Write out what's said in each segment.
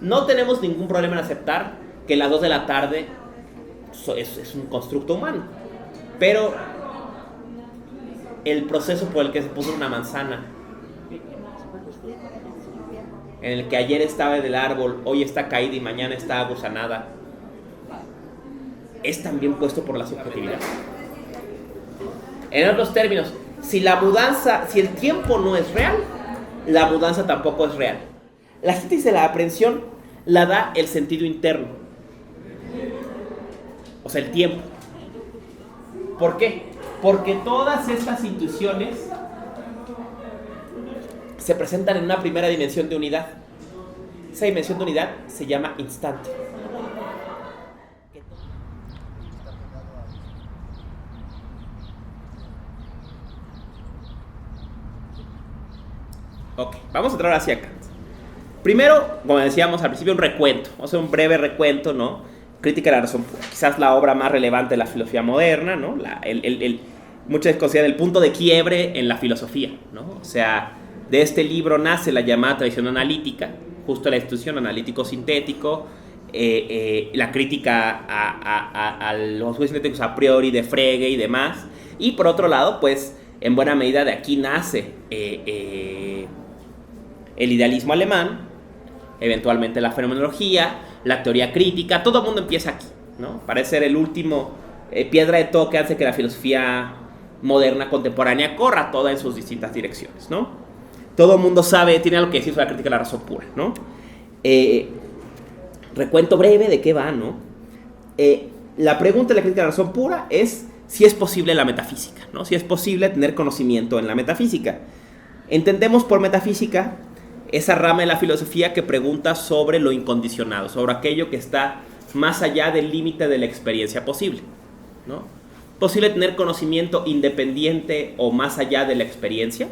no tenemos ningún problema en aceptar que las 2 de la tarde es un constructo humano. Pero el proceso por el que se puso una manzana, en el que ayer estaba en el árbol, hoy está caída y mañana está agusanada, es también puesto por la subjetividad. En otros términos, si el tiempo no es real, la mudanza tampoco es real. La síntesis de la aprehensión la da el sentido interno, o sea, el tiempo. ¿Por qué? Porque todas estas intuiciones se presentan en una primera dimensión de unidad. Esa dimensión de unidad se llama instante. Ok, vamos a entrar hacia Kant. Primero, como decíamos al principio, un recuento. Vamos a hacer un breve recuento, ¿no? Crítica de la razón pura. Quizás la obra más relevante de la filosofía moderna, ¿no? Muchas veces consideran el punto de quiebre en la filosofía, ¿no? O sea, de este libro nace la llamada tradición analítica, justo la institución analítico-sintético, la crítica a los juicios sintéticos a priori de Frege y demás. Y por otro lado, pues, en buena medida de aquí nace el idealismo alemán, eventualmente la fenomenología, la teoría crítica. Todo el mundo empieza aquí, ¿no? Parece ser el último piedra de toque hace que la filosofía moderna contemporánea corra toda en sus distintas direcciones, ¿no? Todo el mundo sabe, tiene algo que decir sobre la crítica de la razón pura, ¿no? Recuento breve de qué va, ¿no? La pregunta de la crítica de la razón pura es si es posible la metafísica, ¿no? Si es posible tener conocimiento en la metafísica. Entendemos por metafísica esa rama de la filosofía que pregunta sobre lo incondicionado, sobre aquello que está más allá del límite de la experiencia posible, ¿no? ¿Posible tener conocimiento independiente o más allá de la experiencia?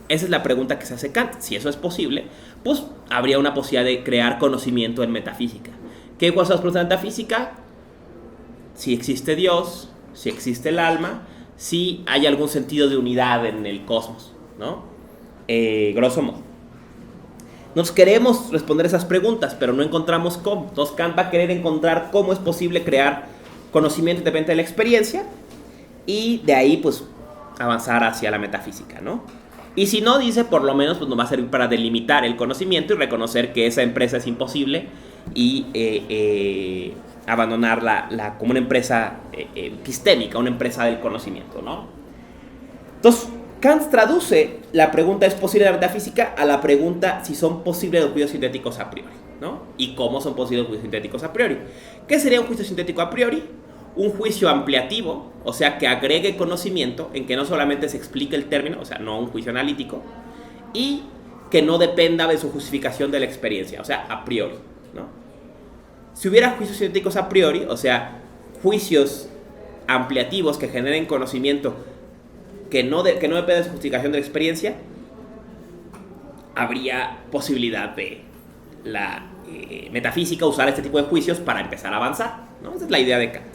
Esa es la pregunta que se hace Kant. Si eso es posible, pues habría una posibilidad de crear conocimiento en metafísica. ¿Qué cosas pregunta en metafísica? Si existe Dios, si existe el alma, si hay algún sentido de unidad en el cosmos, ¿no? Grosso modo. Nos queremos responder esas preguntas, pero no encontramos cómo. Entonces Kant va a querer encontrar cómo es posible crear conocimiento independiente de la experiencia y de ahí pues avanzar hacia la metafísica, ¿no? Y si no, dice, por lo menos pues nos va a servir para delimitar el conocimiento y reconocer que esa empresa es imposible y abandonarla como una empresa epistémica, una empresa del conocimiento, ¿no? Entonces Kant traduce la pregunta ¿es posible la metafísica? A la pregunta si son posibles los juicios sintéticos a priori, ¿no? Y cómo son posibles los juicios sintéticos a priori. ¿Qué sería un juicio sintético a priori? Un juicio ampliativo, o sea, que agregue conocimiento, en que no solamente se explique el término, o sea, no un juicio analítico, y que no dependa de su justificación de la experiencia, o sea, a priori, ¿no? Si hubiera juicios sintéticos a priori, o sea, juicios ampliativos que generen conocimiento que no depende de su justificación de la experiencia, habría posibilidad de la metafísica usar este tipo de juicios para empezar a avanzar, ¿no? Esa es la idea de Kant.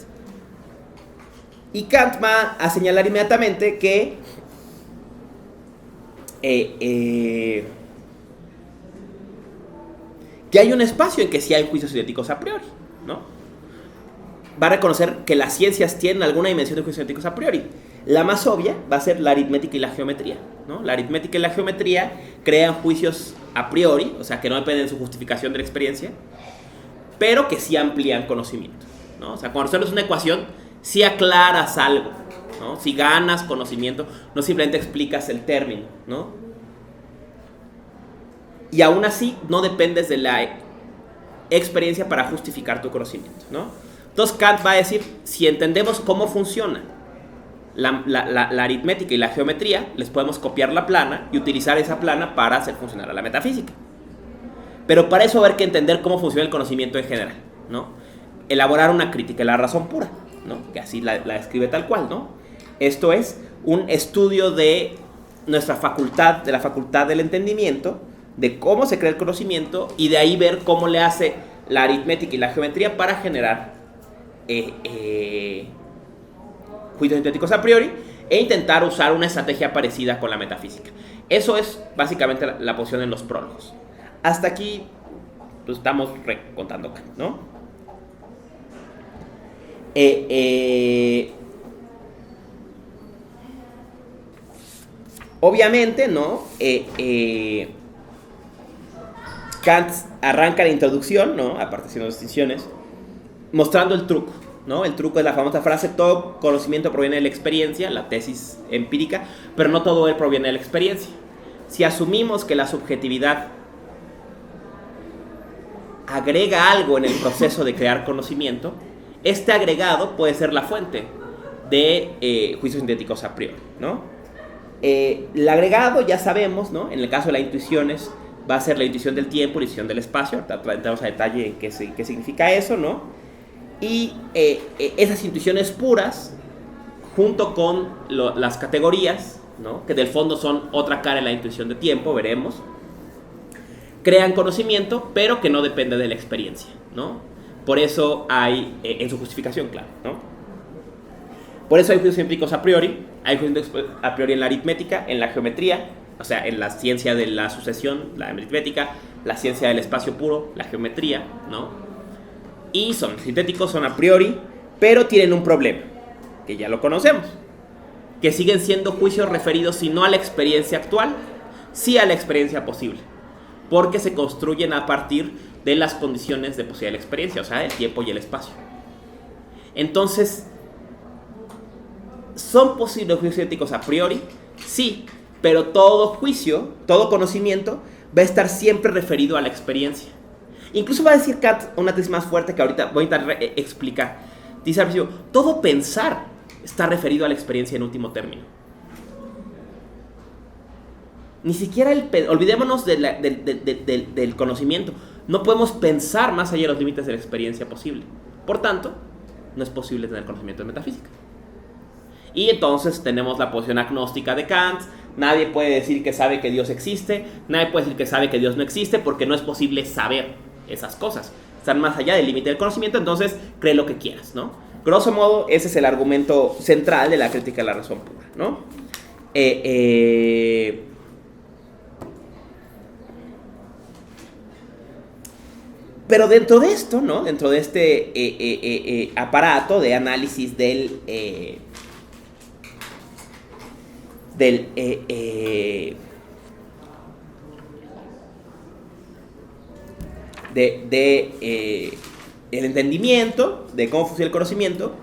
Y Kant va a señalar inmediatamente que hay un espacio en que sí hay juicios sintéticos a priori, ¿no? Va a reconocer que las ciencias tienen alguna dimensión de juicios sintéticos a priori. La más obvia va a ser la aritmética y la geometría, ¿no? La aritmética y la geometría crean juicios a priori, o sea, que no dependen de su justificación de la experiencia, pero que sí amplían conocimiento, ¿no? O sea, cuando resuelves una ecuación, sí aclaras algo, ¿no? Si ganas conocimiento, no simplemente explicas el término, ¿no? Y aún así, no dependes de la experiencia para justificar tu conocimiento, ¿no? Entonces Kant va a decir, si entendemos cómo funciona la aritmética y la geometría, les podemos copiar la plana y utilizar esa plana para hacer funcionar a la metafísica. Pero para eso va a haber que entender cómo funciona el conocimiento en general, ¿no? Elaborar una crítica de la razón pura, ¿no? Que así la describe tal cual, ¿no? Esto es un estudio de nuestra facultad, de la facultad del entendimiento, de cómo se crea el conocimiento y de ahí ver cómo le hace la aritmética y la geometría para generar juicios sintéticos a priori e intentar usar una estrategia parecida con la metafísica. Eso es básicamente la posición en los prólogos. Hasta aquí pues estamos recontando Kant, ¿no? Obviamente, ¿no? Kant arranca la introducción, ¿no? Aparte haciendo distinciones, mostrando el truco, ¿no? El truco es la famosa frase: todo conocimiento proviene de la experiencia, la tesis empírica, pero no todo él proviene de la experiencia. Si asumimos que la subjetividad agrega algo en el proceso de crear conocimiento, este agregado puede ser la fuente de juicios sintéticos a priori, ¿no? El agregado, ya sabemos, ¿no? En el caso de las intuiciones, va a ser la intuición del tiempo, la intuición del espacio. Entramos a detalle en qué significa eso, ¿no? Y esas intuiciones puras, junto con las categorías, ¿no? Que del fondo son otra cara de la intuición de tiempo, veremos, crean conocimiento, pero que no depende de la experiencia, ¿no? Por eso hay, en su justificación, claro, ¿no? Por eso hay juicios empíricos a priori, hay juicios a priori en la aritmética, en la geometría, o sea, en la ciencia de la sucesión, la aritmética, la ciencia del espacio puro, la geometría, ¿no? Y son sintéticos, son a priori, pero tienen un problema, que ya lo conocemos, que siguen siendo juicios referidos si no a la experiencia actual, sí a la experiencia posible, porque se construyen a partir de las condiciones de posibilidad de la experiencia, o sea, el tiempo y el espacio. Entonces, ¿son posibles juicios sintéticos a priori? Sí, pero todo juicio, todo conocimiento va a estar siempre referido a la experiencia. Incluso va a decir Kant una tesis más fuerte que ahorita voy a intentar explicar. Dice al principio: todo pensar está referido a la experiencia en último término. Ni siquiera olvidémonos del conocimiento. No podemos pensar más allá de los límites de la experiencia posible. Por tanto, no es posible tener conocimiento de metafísica. Y entonces tenemos la posición agnóstica de Kant. Nadie puede decir que sabe que Dios existe, nadie puede decir que sabe que Dios no existe, porque no es posible saber esas cosas. Están más allá del límite del conocimiento, entonces cree lo que quieras, ¿no? Grosso modo, ese es el argumento central de la crítica de la razón pura, ¿no? Pero dentro de esto, ¿no? Dentro de este aparato de análisis del el entendimiento de cómo funciona el conocimiento,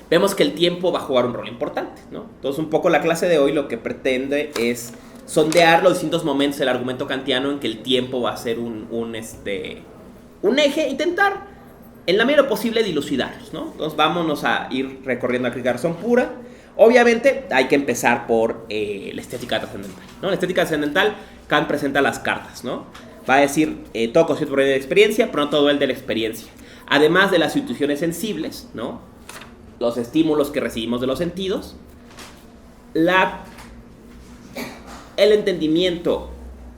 vemos que el tiempo va a jugar un rol importante, ¿no? Entonces, un poco la clase de hoy lo que pretende es sondear los distintos momentos del argumento kantiano en que el tiempo va a ser un eje, intentar en la medida posible dilucidarlos, ¿no? Entonces, vámonos a ir recorriendo la crítica de la razón pura. Obviamente hay que empezar por la estética trascendental, ¿no? La estética trascendental, Kant presenta las cartas, ¿no? Va a decir todo concepto proviene de la experiencia, pero no todo el de la experiencia. Además de las intuiciones sensibles, ¿no? Los estímulos que recibimos de los sentidos, el entendimiento,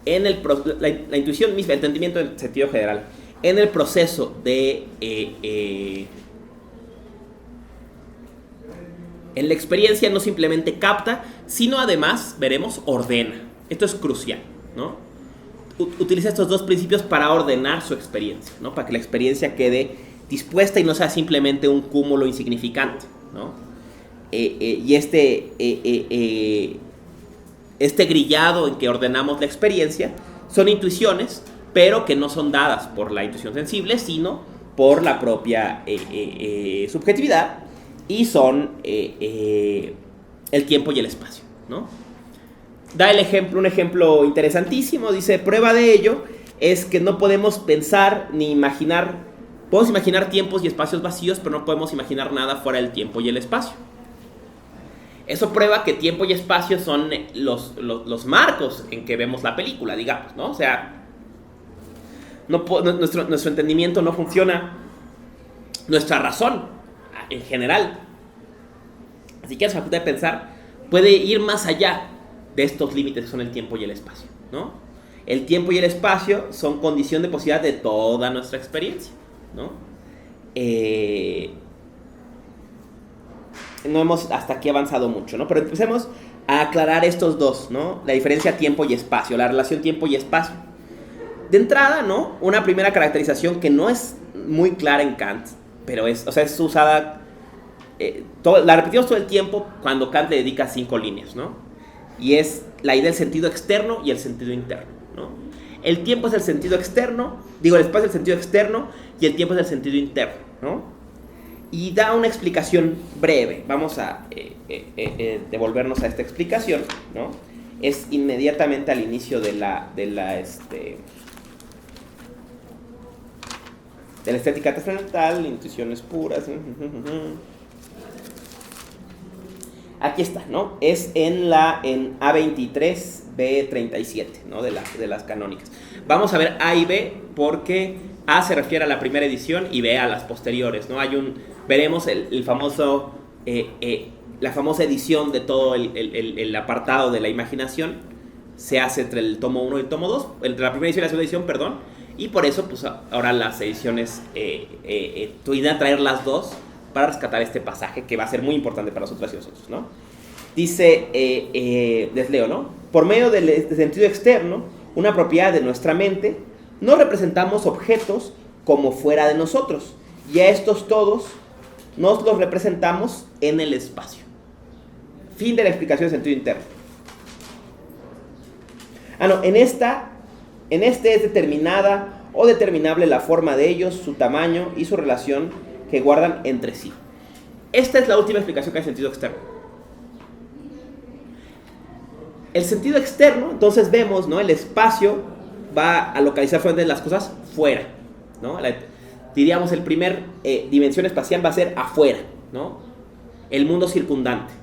la intuición misma, el entendimiento en sentido general, en el proceso de en la experiencia no simplemente capta, sino además, veremos, ordena. Esto es crucial, ¿no? Utiliza estos dos principios para ordenar su experiencia, ¿no? Para que la experiencia quede dispuesta y no sea simplemente un cúmulo insignificante, ¿no? Y este grillado en que ordenamos la experiencia son intuiciones, pero que no son dadas por la intuición sensible, sino por la propia subjetividad, y son el tiempo y el espacio, ¿no? Da un ejemplo interesantísimo. Dice: prueba de ello es que no podemos pensar ni imaginar, podemos imaginar tiempos y espacios vacíos, pero no podemos imaginar nada fuera del tiempo y el espacio. Eso prueba que tiempo y espacio son los marcos en que vemos la película, digamos, ¿no? O sea, nuestro entendimiento no funciona, nuestra razón en general, así que esa facultad de pensar puede ir más allá de estos límites que son el tiempo y el espacio, ¿no? El tiempo y el espacio son condición de posibilidad de toda nuestra experiencia, ¿no? No hemos hasta aquí avanzado mucho, ¿no? Pero empecemos a aclarar estos dos, ¿no? La diferencia tiempo y espacio, la relación tiempo y espacio. De entrada, ¿no? Una primera caracterización que no es muy clara en Kant, pero es usada, la repetimos todo el tiempo cuando Kant le dedica 5 líneas, ¿no? Y es la idea del sentido externo y el sentido interno, ¿no? El tiempo es el sentido externo, el espacio es el sentido externo y el tiempo es el sentido interno, ¿no? Y da una explicación breve. Vamos a devolvernos a esta explicación, ¿no? Es inmediatamente al inicio de la estética trascendental, intuiciones puras. Aquí está, ¿no? Es en A23, B37, ¿no? De las canónicas. Vamos a ver A y B porque A se refiere a la primera edición y B a las posteriores, ¿no? Veremos el famoso, la famosa edición de todo el apartado de la imaginación. Se hace entre el tomo 1 y el tomo 2, entre la primera edición y la segunda edición, perdón. Y por eso, pues ahora las ediciones, tu idea traer las dos para rescatar este pasaje que va a ser muy importante para nosotros y nosotros, ¿no? Dice, les leo, ¿no? Por medio del sentido externo, una propiedad de nuestra mente, no representamos objetos como fuera de nosotros, y a estos todos nos los representamos en el espacio. Fin de la explicación del sentido interno. En este es determinada o determinable la forma de ellos, su tamaño y su relación que guardan entre sí. Esta es la última explicación que hay del sentido externo. El sentido externo, entonces vemos, ¿no? El espacio va a localizar las cosas fuera, ¿no? Diríamos el primer dimensión espacial va a ser afuera, ¿no? El mundo circundante.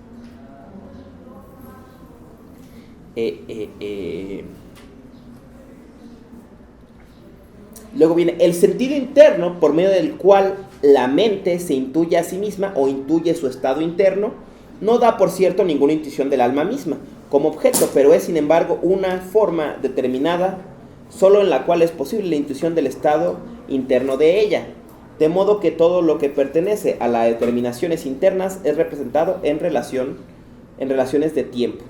Luego viene el sentido interno, por medio del cual la mente se intuye a sí misma o intuye su estado interno. No da, por cierto, ninguna intuición del alma misma como objeto, pero es, sin embargo, una forma determinada solo en la cual es posible la intuición del estado interno de ella. De modo que todo lo que pertenece a las determinaciones internas es representado en relaciones de tiempo.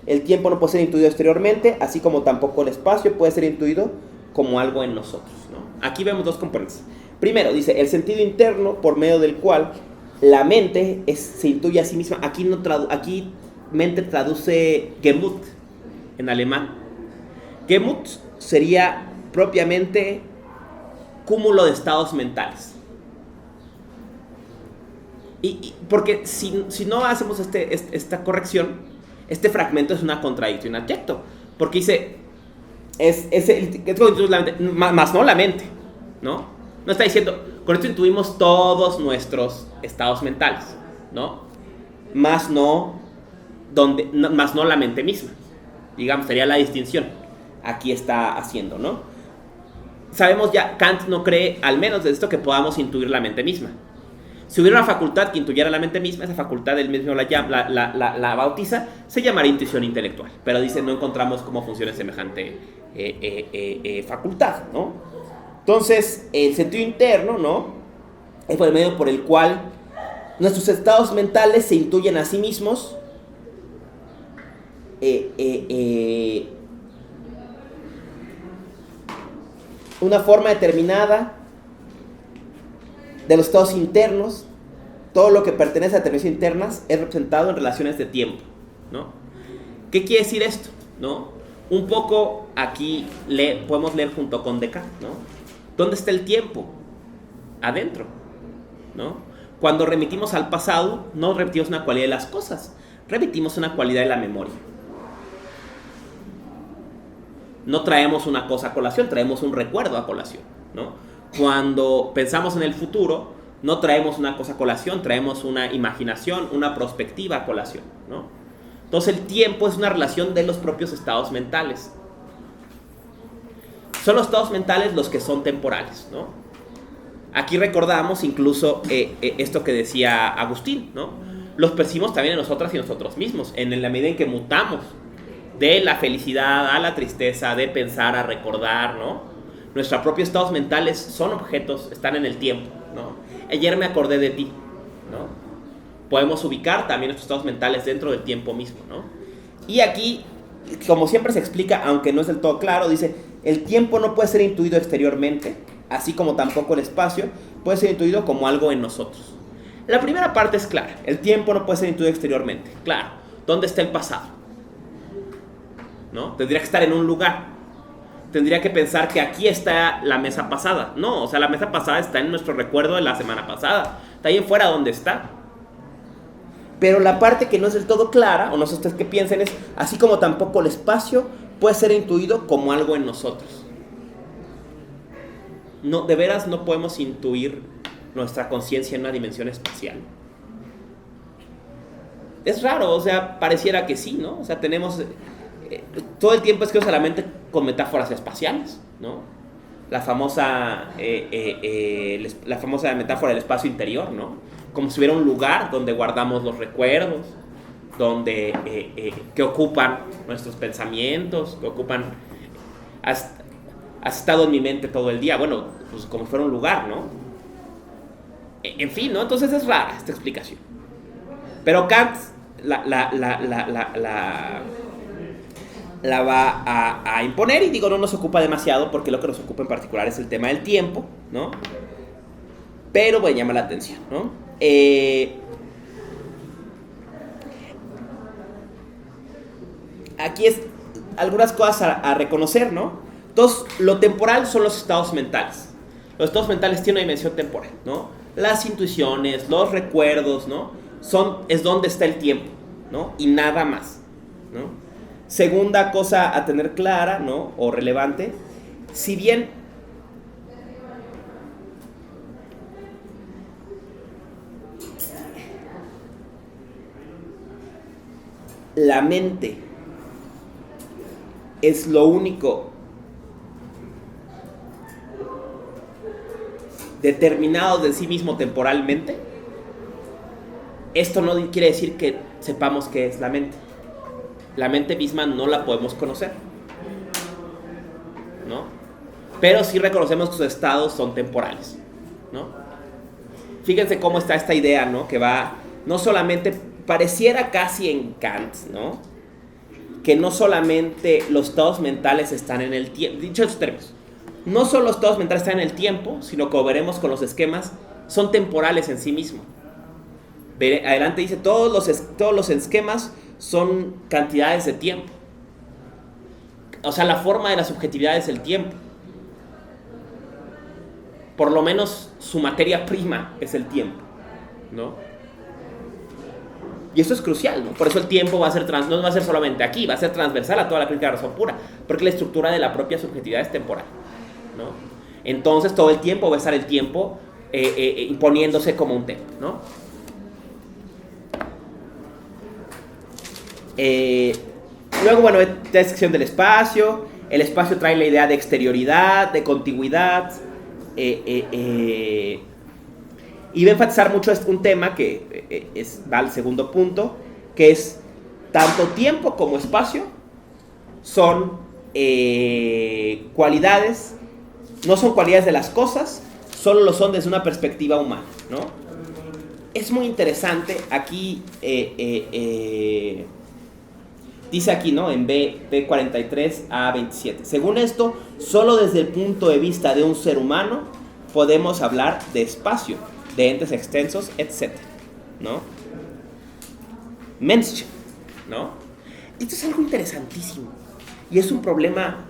El tiempo no puede ser intuido exteriormente, así como tampoco el espacio puede ser intuido como algo en nosotros, ¿no? Aquí vemos dos componentes. Primero, dice, el sentido interno por medio del cual la mente se intuye a sí misma. Aquí mente traduce Gemut en alemán. Gemut sería propiamente cúmulo de estados mentales. Porque si no hacemos esta corrección, este fragmento es una contradicción adyecto. Porque dice, más no la mente, ¿no? No está diciendo, con esto intuimos todos nuestros estados mentales, ¿no? Más no la mente misma. Digamos, sería la distinción. Aquí está haciendo, ¿no? Sabemos ya, Kant no cree, al menos de esto, que podamos intuir la mente misma. Si hubiera una facultad que intuyera la mente misma, esa facultad él mismo la bautiza, se llamaría intuición intelectual. Pero dice, no encontramos cómo funciona semejante facultad, ¿no? Entonces, el sentido interno, ¿no? Es por el medio por el cual nuestros estados mentales se intuyen a sí mismos. Una forma determinada de los estados internos. Todo lo que pertenece a determinaciones internas es representado en relaciones de tiempo, ¿no? ¿Qué quiere decir esto? ¿No? Un poco aquí podemos leer junto con Descartes, ¿no? ¿Dónde está el tiempo? Adentro, ¿no? Cuando remitimos al pasado, no remitimos una cualidad de las cosas, remitimos una cualidad de la memoria. No traemos una cosa a colación, traemos un recuerdo a colación, ¿no? Cuando pensamos en el futuro, no traemos una cosa a colación, traemos una imaginación, una perspectiva a colación, ¿no? Entonces el tiempo es una relación de los propios estados mentales. Son los estados mentales los que son temporales, ¿no? Aquí recordamos incluso esto que decía Agustín, ¿no? Los percibimos también en nosotras y nosotros mismos, en la medida en que mutamos de la felicidad a la tristeza, de pensar a recordar, ¿no? Nuestros propios estados mentales son objetos, están en el tiempo, ¿no? Ayer me acordé de ti, ¿no? Podemos ubicar también nuestros estados mentales dentro del tiempo mismo, ¿no? Y aquí, como siempre se explica, aunque no es del todo claro, dice, El tiempo no puede ser intuido exteriormente, así como tampoco el espacio puede ser intuido como algo en nosotros. La primera parte es clara. El tiempo no puede ser intuido exteriormente. Claro. ¿Dónde está el pasado? ¿No? Tendría que estar en un lugar. Tendría que pensar que aquí está la mesa pasada. No, o sea, la mesa pasada está en nuestro recuerdo de la semana pasada. Está ahí en fuera donde está. Pero la parte que no es del todo clara, o no sé ustedes qué piensen, es así como tampoco el espacio puede ser intuido como algo en nosotros. No, de veras no podemos intuir nuestra conciencia en una dimensión espacial. Es raro, o sea, pareciera que sí, ¿no? O sea, tenemos... todo el tiempo es que usa la mente con metáforas espaciales, ¿no? La famosa metáfora del espacio interior, ¿no? Como si hubiera un lugar donde guardamos los recuerdos, que ocupan nuestros pensamientos, que ocupan... Has estado en mi mente todo el día, bueno, pues como si fuera un lugar, ¿no? En fin, ¿no? Entonces es rara esta explicación. Pero Kant la va a imponer, y digo, no nos ocupa demasiado porque lo que nos ocupa en particular es el tema del tiempo, ¿no? Pero bueno, llama la atención, ¿no? Aquí es algunas cosas a reconocer, ¿no? Entonces, lo temporal son los estados mentales. Los estados mentales tienen una dimensión temporal, ¿no? Las intuiciones, los recuerdos, ¿no? Es donde está el tiempo, ¿no? Y nada más, ¿no? Segunda cosa a tener clara, ¿no? O relevante, si bien la mente es lo único determinado de sí mismo temporalmente, esto no quiere decir que sepamos qué es la mente. La mente misma no la podemos conocer, ¿no? Pero sí reconocemos que sus estados son temporales, ¿no? Fíjense cómo está esta idea, ¿no? Que va, no solamente, pareciera casi en Kant, ¿no? Que no solamente los estados mentales están en el tiempo, dicho en estos términos, no solo los estados mentales están en el tiempo, sino como veremos con los esquemas, son temporales en sí mismos. Adelante dice, todos los esquemas son cantidades de tiempo. O sea, la forma de la subjetividad es el tiempo. Por lo menos su materia prima es el tiempo, ¿no? Y eso es crucial, ¿no? Por eso el tiempo va a ser no va a ser solamente aquí, va a ser transversal a toda la crítica de la razón pura, porque la estructura de la propia subjetividad es temporal, ¿no? Entonces todo el tiempo va a estar el tiempo imponiéndose como un tema, ¿no? Luego, bueno, esta descripción del espacio. El espacio trae la idea de exterioridad, de contigüidad, y va a enfatizar mucho un tema que va al segundo punto, que es tanto tiempo como espacio son cualidades, no son cualidades de las cosas, solo lo son desde una perspectiva humana, ¿no? Es muy interesante aquí. Dice aquí, ¿no? En B43 a 27. Según esto, solo desde el punto de vista de un ser humano podemos hablar de espacio, de entes extensos, etc., ¿no? Mensch, ¿no? Esto es algo interesantísimo. Y es un problema...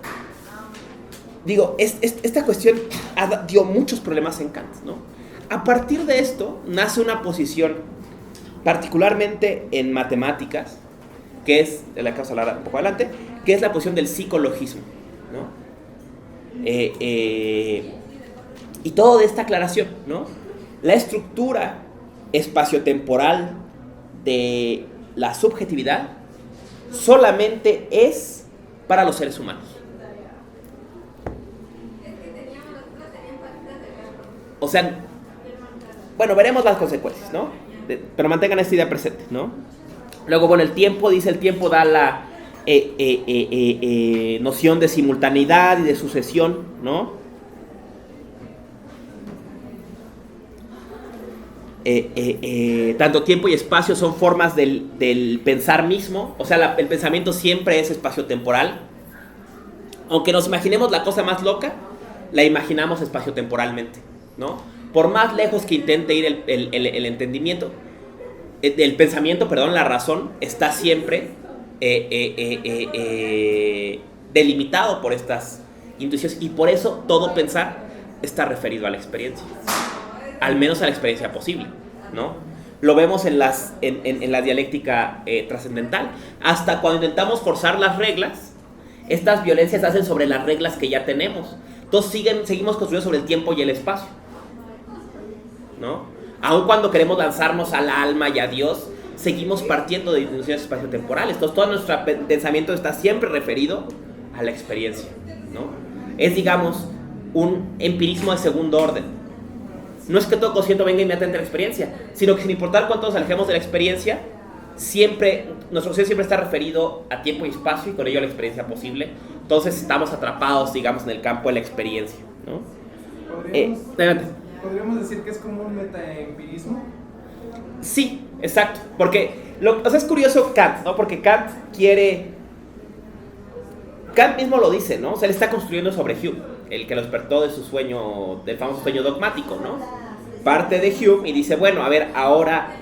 Digo, esta cuestión dio muchos problemas en Kant, ¿no? A partir de esto, nace una posición, particularmente en matemáticas, que es, de la que vamos a hablar un poco adelante, que es la posición del psicologismo, ¿no? Y todo de esta aclaración, ¿no? La estructura espaciotemporal de la subjetividad solamente es para los seres humanos. O sea, bueno, veremos las consecuencias, ¿no? Pero mantengan esta idea presente, ¿no? Luego, bueno, el tiempo da la noción de simultaneidad y de sucesión, ¿no? Tanto tiempo y espacio son formas del pensar mismo, o sea, el pensamiento siempre es espaciotemporal. Aunque nos imaginemos la cosa más loca, la imaginamos espaciotemporalmente, ¿no? Por más lejos que intente ir el entendimiento, el pensamiento, perdón, la razón, está siempre delimitado por estas intuiciones, y por eso todo pensar está referido a la experiencia, al menos a la experiencia posible, ¿no? Lo vemos en la dialéctica trascendental. Hasta cuando intentamos forzar las reglas, estas violencias se hacen sobre las reglas que ya tenemos. Entonces seguimos construyendo sobre el tiempo y el espacio, ¿no? Aun cuando queremos lanzarnos al alma y a Dios, seguimos partiendo de dimensiones espaciotemporales. Entonces todo nuestro pensamiento está siempre referido a la experiencia, ¿no? Es, digamos, un empirismo de segundo orden. No es que todo consciente venga inmediatamente a la experiencia, sino que sin importar cuánto nos alejemos de la experiencia, siempre, nuestro ser siempre está referido a tiempo y espacio, y con ello a la experiencia posible. Entonces estamos atrapados, digamos, en el campo de la experiencia, ¿no? ¿Podríamos decir que es como un metaempirismo? Sí, exacto. Porque, o sea, es curioso Kant, ¿no? Porque Kant mismo lo dice, ¿no? O sea, él está construyendo sobre Hume, el que lo despertó de su sueño, del famoso sueño dogmático, ¿no? Parte de Hume y dice, bueno, a ver, ahora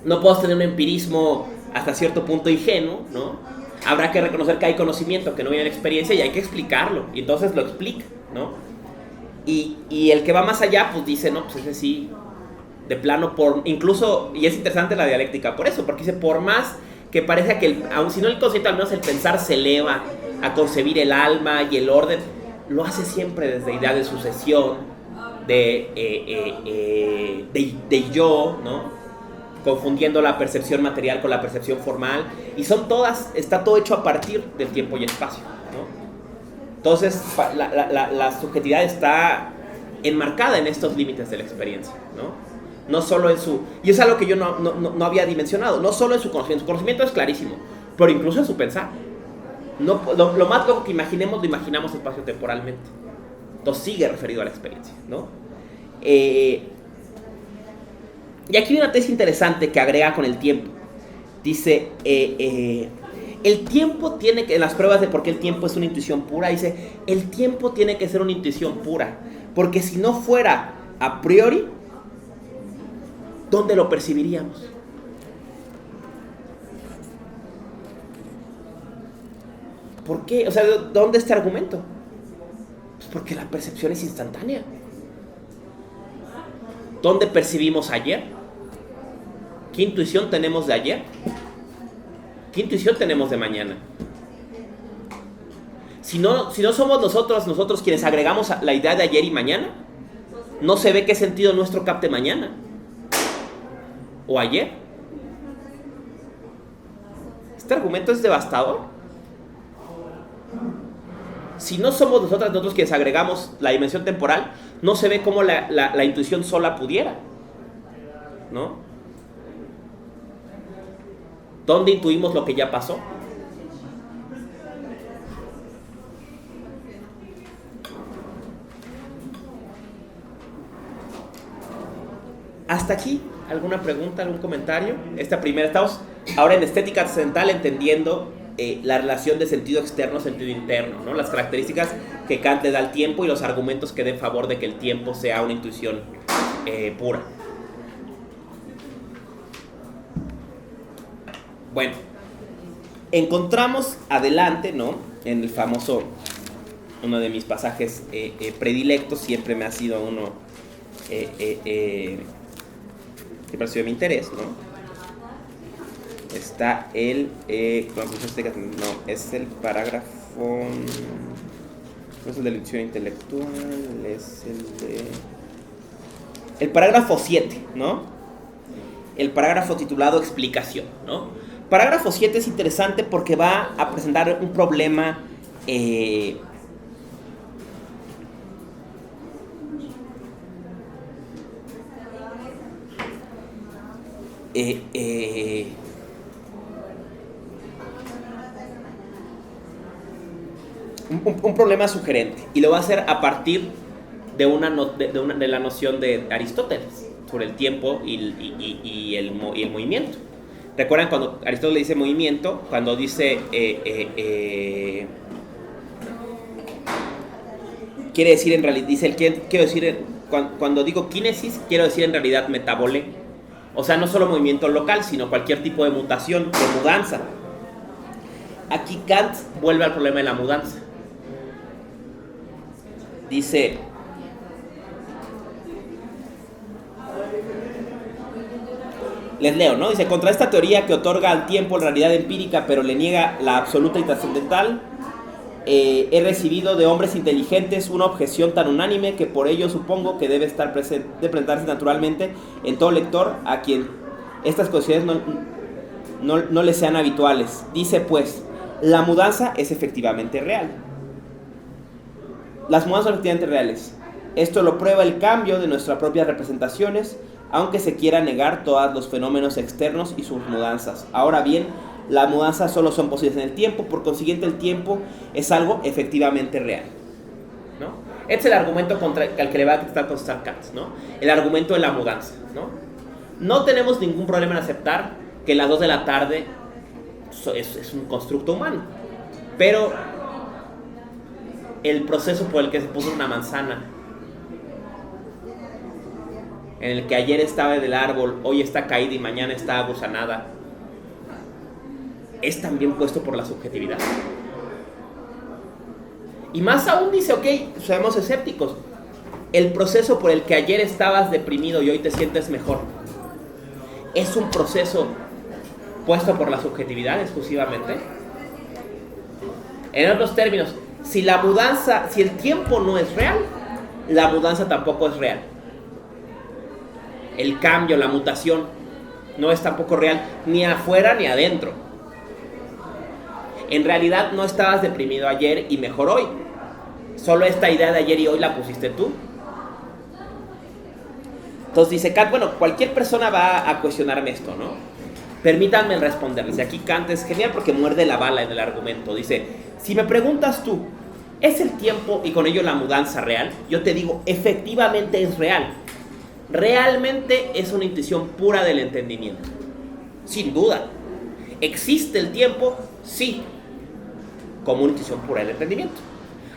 no puedo tener un empirismo hasta cierto punto ingenuo, ¿no? Habrá que reconocer que hay conocimiento que no viene de la experiencia y hay que explicarlo. Y entonces lo explica, ¿no? Y el que va más allá, pues dice, no, pues ese sí, de plano, incluso, y es interesante la dialéctica por eso, porque dice, por más que parezca que, aun si no el consciente, al menos el pensar se eleva a concebir el alma y el orden, lo hace siempre desde idea de sucesión, de yo, ¿no? Confundiendo la percepción material con la percepción formal, y está todo hecho a partir del tiempo y espacio, ¿no? Entonces la subjetividad está enmarcada en estos límites de la experiencia, ¿no? No solo en su... Y es algo que yo no había dimensionado, no solo en su conocimiento. Su conocimiento es clarísimo, pero incluso en su pensar. No, lo más loco que imaginemos, lo imaginamos espacio-temporalmente. Entonces sigue referido a la experiencia, ¿no? Y aquí hay una tesis interesante que agrega con el tiempo. Dice, el tiempo tiene que, en las pruebas de por qué el tiempo es una intuición pura, dice, el tiempo tiene que ser una intuición pura, porque si no fuera a priori, ¿dónde lo percibiríamos? ¿Por qué? O sea, ¿dónde este argumento? Pues porque la percepción es instantánea. ¿Dónde percibimos ayer? ¿Qué intuición tenemos de ayer? ¿Qué intuición tenemos de mañana? Si no somos nosotros quienes agregamos la idea de ayer y mañana, no se ve qué sentido nuestro capte mañana o ayer. Este argumento es devastador. Si no somos nosotros quienes agregamos la dimensión temporal, no se ve cómo la intuición sola pudiera, ¿no? ¿Dónde intuimos lo que ya pasó? Hasta aquí, ¿alguna pregunta, algún comentario? Estamos ahora en estética trascendental, entendiendo la relación de sentido externo, sentido interno, ¿no? Las características que Kant le da al tiempo y los argumentos que den favor de que el tiempo sea una intuición pura. Bueno, encontramos adelante, ¿no? En el famoso, uno de mis pasajes predilectos, siempre me ha sido uno que pareció de mi interés, ¿no? Está es el parágrafo, no es el de la intuición intelectual, es el parágrafo 7, ¿no? El parágrafo titulado explicación, ¿no? Parágrafo 7 es interesante porque va a presentar un problema un problema sugerente, y lo va a hacer a partir de la noción de Aristóteles sobre el tiempo y el movimiento. ¿Recuerdan cuando Aristóteles dice movimiento? Cuando dice... quiere decir en realidad... Dice el quiero decir... Cuando digo kinesis, quiero decir en realidad metabole. O sea, no solo movimiento local, sino cualquier tipo de mutación, de mudanza. Aquí Kant vuelve al problema de la mudanza. Dice... Les leo, ¿no? Dice, contra esta teoría que otorga al tiempo realidad empírica, pero le niega la absoluta y trascendental, he recibido de hombres inteligentes una objeción tan unánime que por ello supongo que debe estar de presentarse naturalmente en todo lector a quien estas cuestiones no le sean habituales. Dice pues, la mudanza es efectivamente real. Las mudanzas son efectivamente reales. Esto lo prueba el cambio de nuestras propias representaciones, aunque se quiera negar todos los fenómenos externos y sus mudanzas. Ahora bien, las mudanzas solo son posibles en el tiempo, por consiguiente el tiempo es algo efectivamente real, ¿no? Este es el argumento al que le va a contestar Kant, ¿no? El argumento de la mudanza, ¿no? No tenemos ningún problema en aceptar que las 2 de la tarde es un constructo humano, pero el proceso por el que se puso una manzana, en el que ayer estaba en el árbol, hoy está caída y mañana está agusanada, es también puesto por la subjetividad. Y más aún dice, ok, seamos escépticos, el proceso por el que ayer estabas deprimido y hoy te sientes mejor, ¿es un proceso puesto por la subjetividad exclusivamente? En otros términos, si el tiempo no es real, la mudanza tampoco es real. El cambio, la mutación, no es tampoco real, ni afuera ni adentro. En realidad no estabas deprimido ayer y mejor hoy. Solo esta idea de ayer y hoy la pusiste tú. Entonces dice Kant, bueno, cualquier persona va a cuestionarme esto, ¿no? Permítanme responderles. Y aquí Kant es genial porque muerde la bala en el argumento. Dice, si me preguntas tú, ¿es el tiempo y con ello la mudanza real? Yo te digo, efectivamente es real. Realmente es una intuición pura del entendimiento. Sin duda. ¿Existe el tiempo? Sí. Como una intuición pura del entendimiento.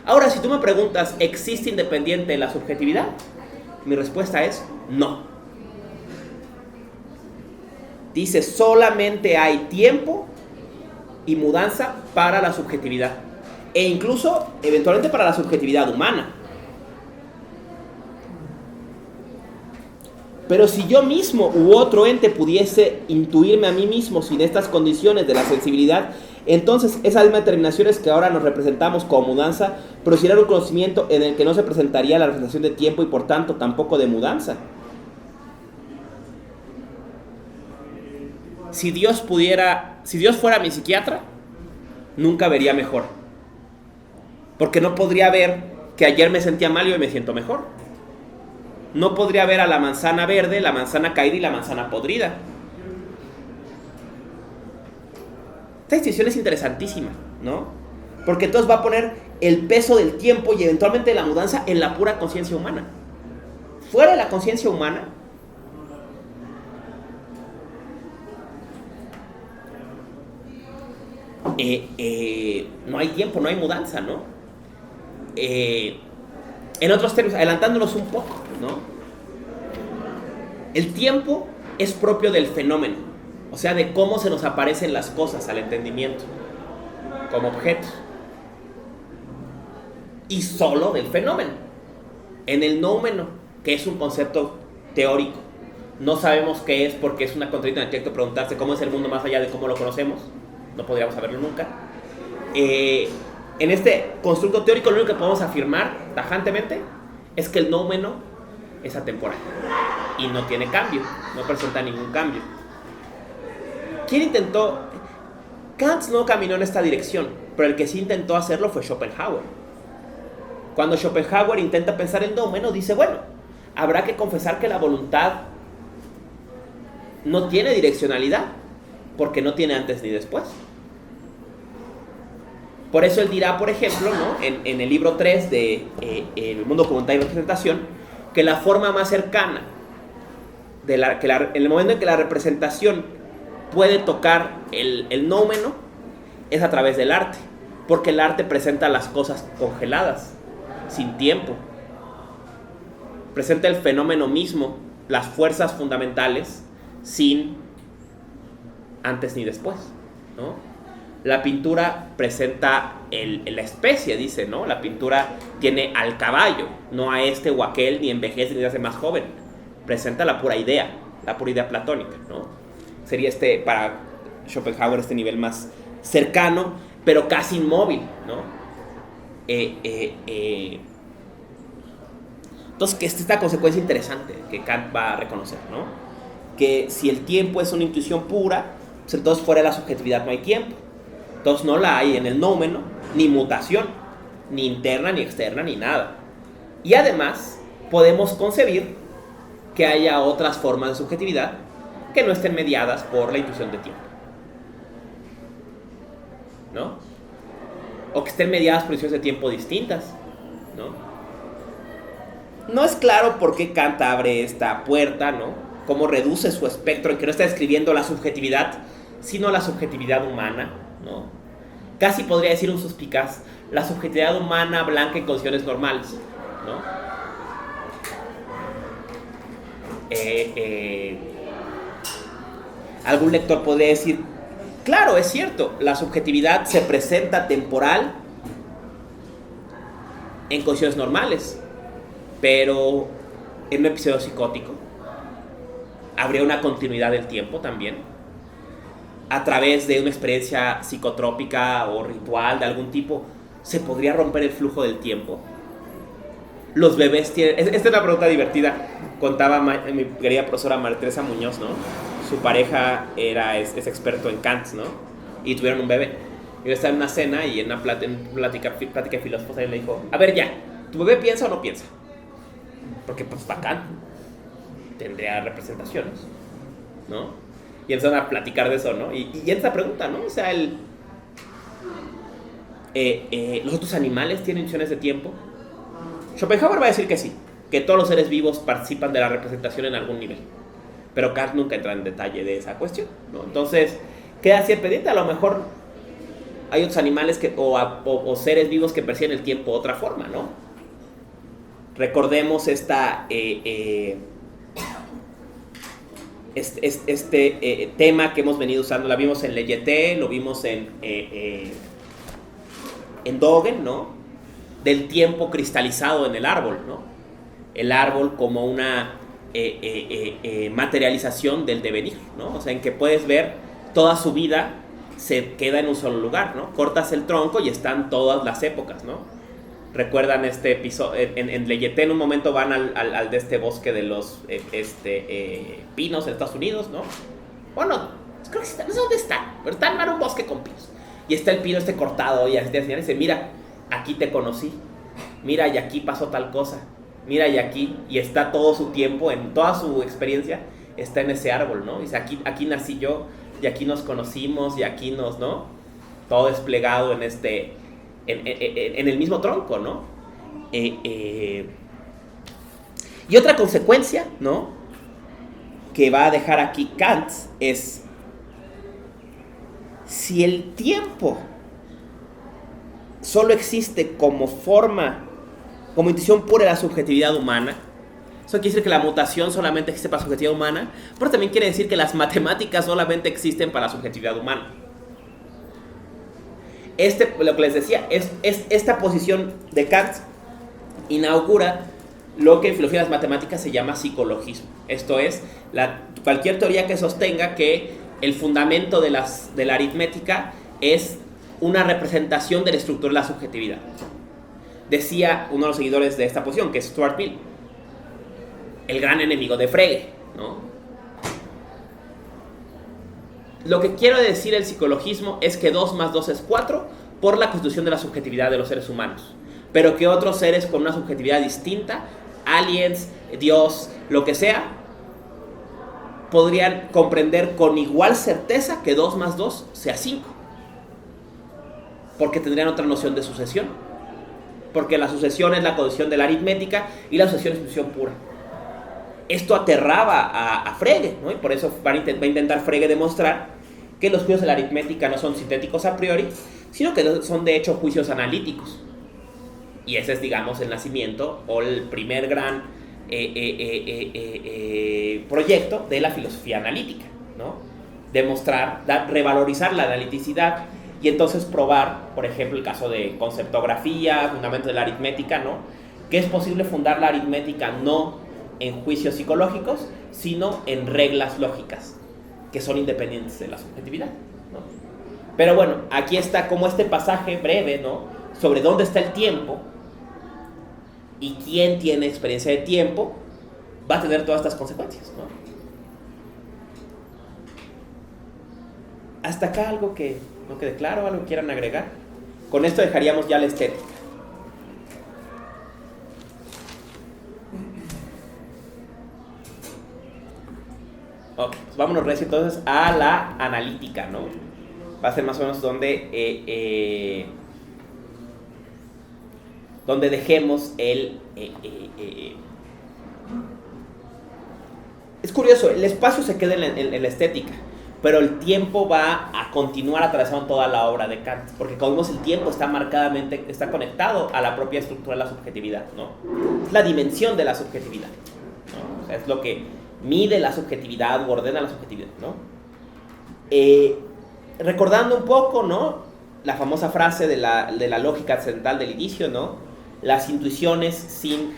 Ahora, si tú me preguntas, ¿existe independiente de la subjetividad? Mi respuesta es no. Dice, solamente hay tiempo y mudanza para la subjetividad. E incluso, eventualmente, para la subjetividad humana. Pero si yo mismo u otro ente pudiese intuirme a mí mismo sin estas condiciones de la sensibilidad, entonces esas mismas determinaciones que ahora nos representamos como mudanza producirán un conocimiento en el que no se presentaría la representación de tiempo y por tanto tampoco de mudanza. Si Dios fuera mi psiquiatra, nunca vería mejor. Porque no podría ver que ayer me sentía mal y hoy me siento mejor. No podría ver a la manzana verde, la manzana caída y la manzana podrida. Esta distinción es interesantísima, ¿no? Porque entonces va a poner el peso del tiempo y eventualmente de la mudanza en la pura conciencia humana. Fuera de la conciencia humana, no hay tiempo, no hay mudanza, ¿no? En otros términos, adelantándonos un poco, ¿no? El tiempo es propio del fenómeno, o sea, de cómo se nos aparecen las cosas al entendimiento, como objetos. Y solo del fenómeno. En el noumeno, que es un concepto teórico, no sabemos qué es porque es una contradicción en la que hay que preguntarse cómo es el mundo más allá de cómo lo conocemos. No podríamos saberlo nunca. En este constructo teórico lo único que podemos afirmar tajantemente es que el noumeno es atemporal y no tiene cambio, no presenta ningún cambio. ¿Quién intentó? Kant no caminó en esta dirección, pero el que sí intentó hacerlo fue Schopenhauer. Cuando Schopenhauer intenta pensar el noumeno, dice, bueno, habrá que confesar que la voluntad no tiene direccionalidad, porque no tiene antes ni después. Por eso él dirá, por ejemplo, ¿no? en el libro 3 de El mundo como voluntad y representación, que la forma más cercana, en el momento en que la representación puede tocar el nóumeno es a través del arte, porque el arte presenta las cosas congeladas, sin tiempo. Presenta el fenómeno mismo, las fuerzas fundamentales, sin antes ni después, ¿no? La pintura presenta la especie, dice, ¿no? La pintura tiene al caballo, no a este o aquel, ni envejece ni se hace más joven. Presenta la pura idea platónica, ¿no? Sería para Schopenhauer, este nivel más cercano, pero casi inmóvil, ¿no? Entonces, que esta consecuencia interesante que Kant va a reconocer, ¿no? Que si el tiempo es una intuición pura, pues entonces fuera de la subjetividad no hay tiempo. Entonces no la hay en el nóumeno, ni mutación, ni interna, ni externa, ni nada. Y además, podemos concebir que haya otras formas de subjetividad que no estén mediadas por la intuición de tiempo, ¿no? O que estén mediadas por intuiciones de tiempo distintas, ¿no? No es claro por qué Kant abre esta puerta, ¿no? Cómo reduce su espectro en que no está describiendo la subjetividad, sino la subjetividad humana, ¿no? Casi podría decir un suspicaz, la subjetividad humana blanca en condiciones normales, ¿no? Algún lector podría decir, claro, es cierto, la subjetividad se presenta temporal en condiciones normales, pero en un episodio psicótico habría una continuidad del tiempo también, a través de una experiencia psicotrópica o ritual de algún tipo, ¿se podría romper el flujo del tiempo? Los bebés tienen... Esta es una pregunta divertida. Contaba mi querida profesora María Teresa Muñoz, ¿no? Su pareja es experto en Kant, ¿no? Y tuvieron un bebé. Y estaba en una cena y en una plática filosófica, y le dijo, a ver ya, ¿tu bebé piensa o no piensa? Porque pues para Kant tendría representaciones, ¿no? Y empezaron a platicar de eso, ¿no? Y esta pregunta, ¿no? O sea, ¿los otros animales tienen nociones de tiempo? Schopenhauer va a decir que sí, que todos los seres vivos participan de la representación en algún nivel. Pero Kant nunca entra en detalle de esa cuestión, ¿no? Entonces, queda así el pendiente. A lo mejor hay otros animales o seres vivos que perciben el tiempo de otra forma, ¿no? Recordemos tema que hemos venido usando. La vimos en Leyeté, lo vimos en Dogen, ¿no? Del tiempo cristalizado en el árbol, ¿no? El árbol como una materialización del devenir, ¿no? O sea, en que puedes ver toda su vida se queda en un solo lugar, ¿no? Cortas el tronco y están todas las épocas, ¿no? Recuerdan este episodio en Leyeté, en un momento van al de este bosque de los pinos en Estados Unidos, ¿no? Bueno, creo que está, no sé dónde está, pero está en un bosque con pinos. Y está el pino cortado y así dice, mira, aquí te conocí, mira, y aquí pasó tal cosa, mira, y aquí, y está todo su tiempo, en toda su experiencia, está en ese árbol, ¿no? Dice, aquí nací yo, y aquí nos conocimos, y aquí ¿no? Todo desplegado en en el mismo tronco, ¿no? Y otra consecuencia, ¿no? Que va a dejar aquí Kant es, si el tiempo solo existe como forma, como intuición pura de la subjetividad humana, eso quiere decir que la mutación solamente existe para la subjetividad humana, pero también quiere decir que las matemáticas solamente existen para la subjetividad humana. Lo que les decía, es esta posición de Kant inaugura lo que en filosofía de las matemáticas se llama psicologismo. Esto es, cualquier teoría que sostenga que el fundamento de la aritmética es una representación de la estructura de la subjetividad. Decía uno de los seguidores de esta posición, que es Stuart Mill, el gran enemigo de Frege, ¿no? Lo que quiero decir el psicologismo es que 2 más 2 es 4 por la constitución de la subjetividad de los seres humanos, pero que otros seres con una subjetividad distinta, aliens, Dios, lo que sea, podrían comprender con igual certeza que 2 más 2 sea 5, porque tendrían otra noción de sucesión, porque la sucesión es la condición de la aritmética y la sucesión es sucesión pura. Esto aterraba a Frege, ¿no? Y por eso va a intentar Frege demostrar que los juicios de la aritmética no son sintéticos a priori, sino que son de hecho juicios analíticos. Y ese es, digamos, el nacimiento o el primer gran proyecto de la filosofía analítica, ¿no? Demostrar, revalorizar la analiticidad y entonces probar, por ejemplo, el caso de conceptografía, fundamentos de la aritmética, ¿no? Que es posible fundar la aritmética no en juicios psicológicos, sino en reglas lógicas, que son independientes de la subjetividad, ¿no? Pero bueno, aquí está como este pasaje breve, ¿no? Sobre dónde está el tiempo y quién tiene experiencia de tiempo, va a tener todas estas consecuencias, ¿no? Hasta acá algo que no quede claro, algo que quieran agregar. Con esto dejaríamos ya la estética. Ok, pues vámonos recio entonces a la analítica, ¿no? Va a ser más o menos donde dejemos el... Es curioso, el espacio se queda en la estética, pero el tiempo va a continuar atravesando toda la obra de Kant, porque como vimos, el tiempo está conectado a la propia estructura de la subjetividad, ¿no? Es la dimensión de la subjetividad, ¿no? O sea, es lo que mide la subjetividad o ordena la subjetividad, ¿no? Recordando un poco, ¿no? La famosa frase de la lógica trascendental del inicio, ¿no? Las intuiciones sin...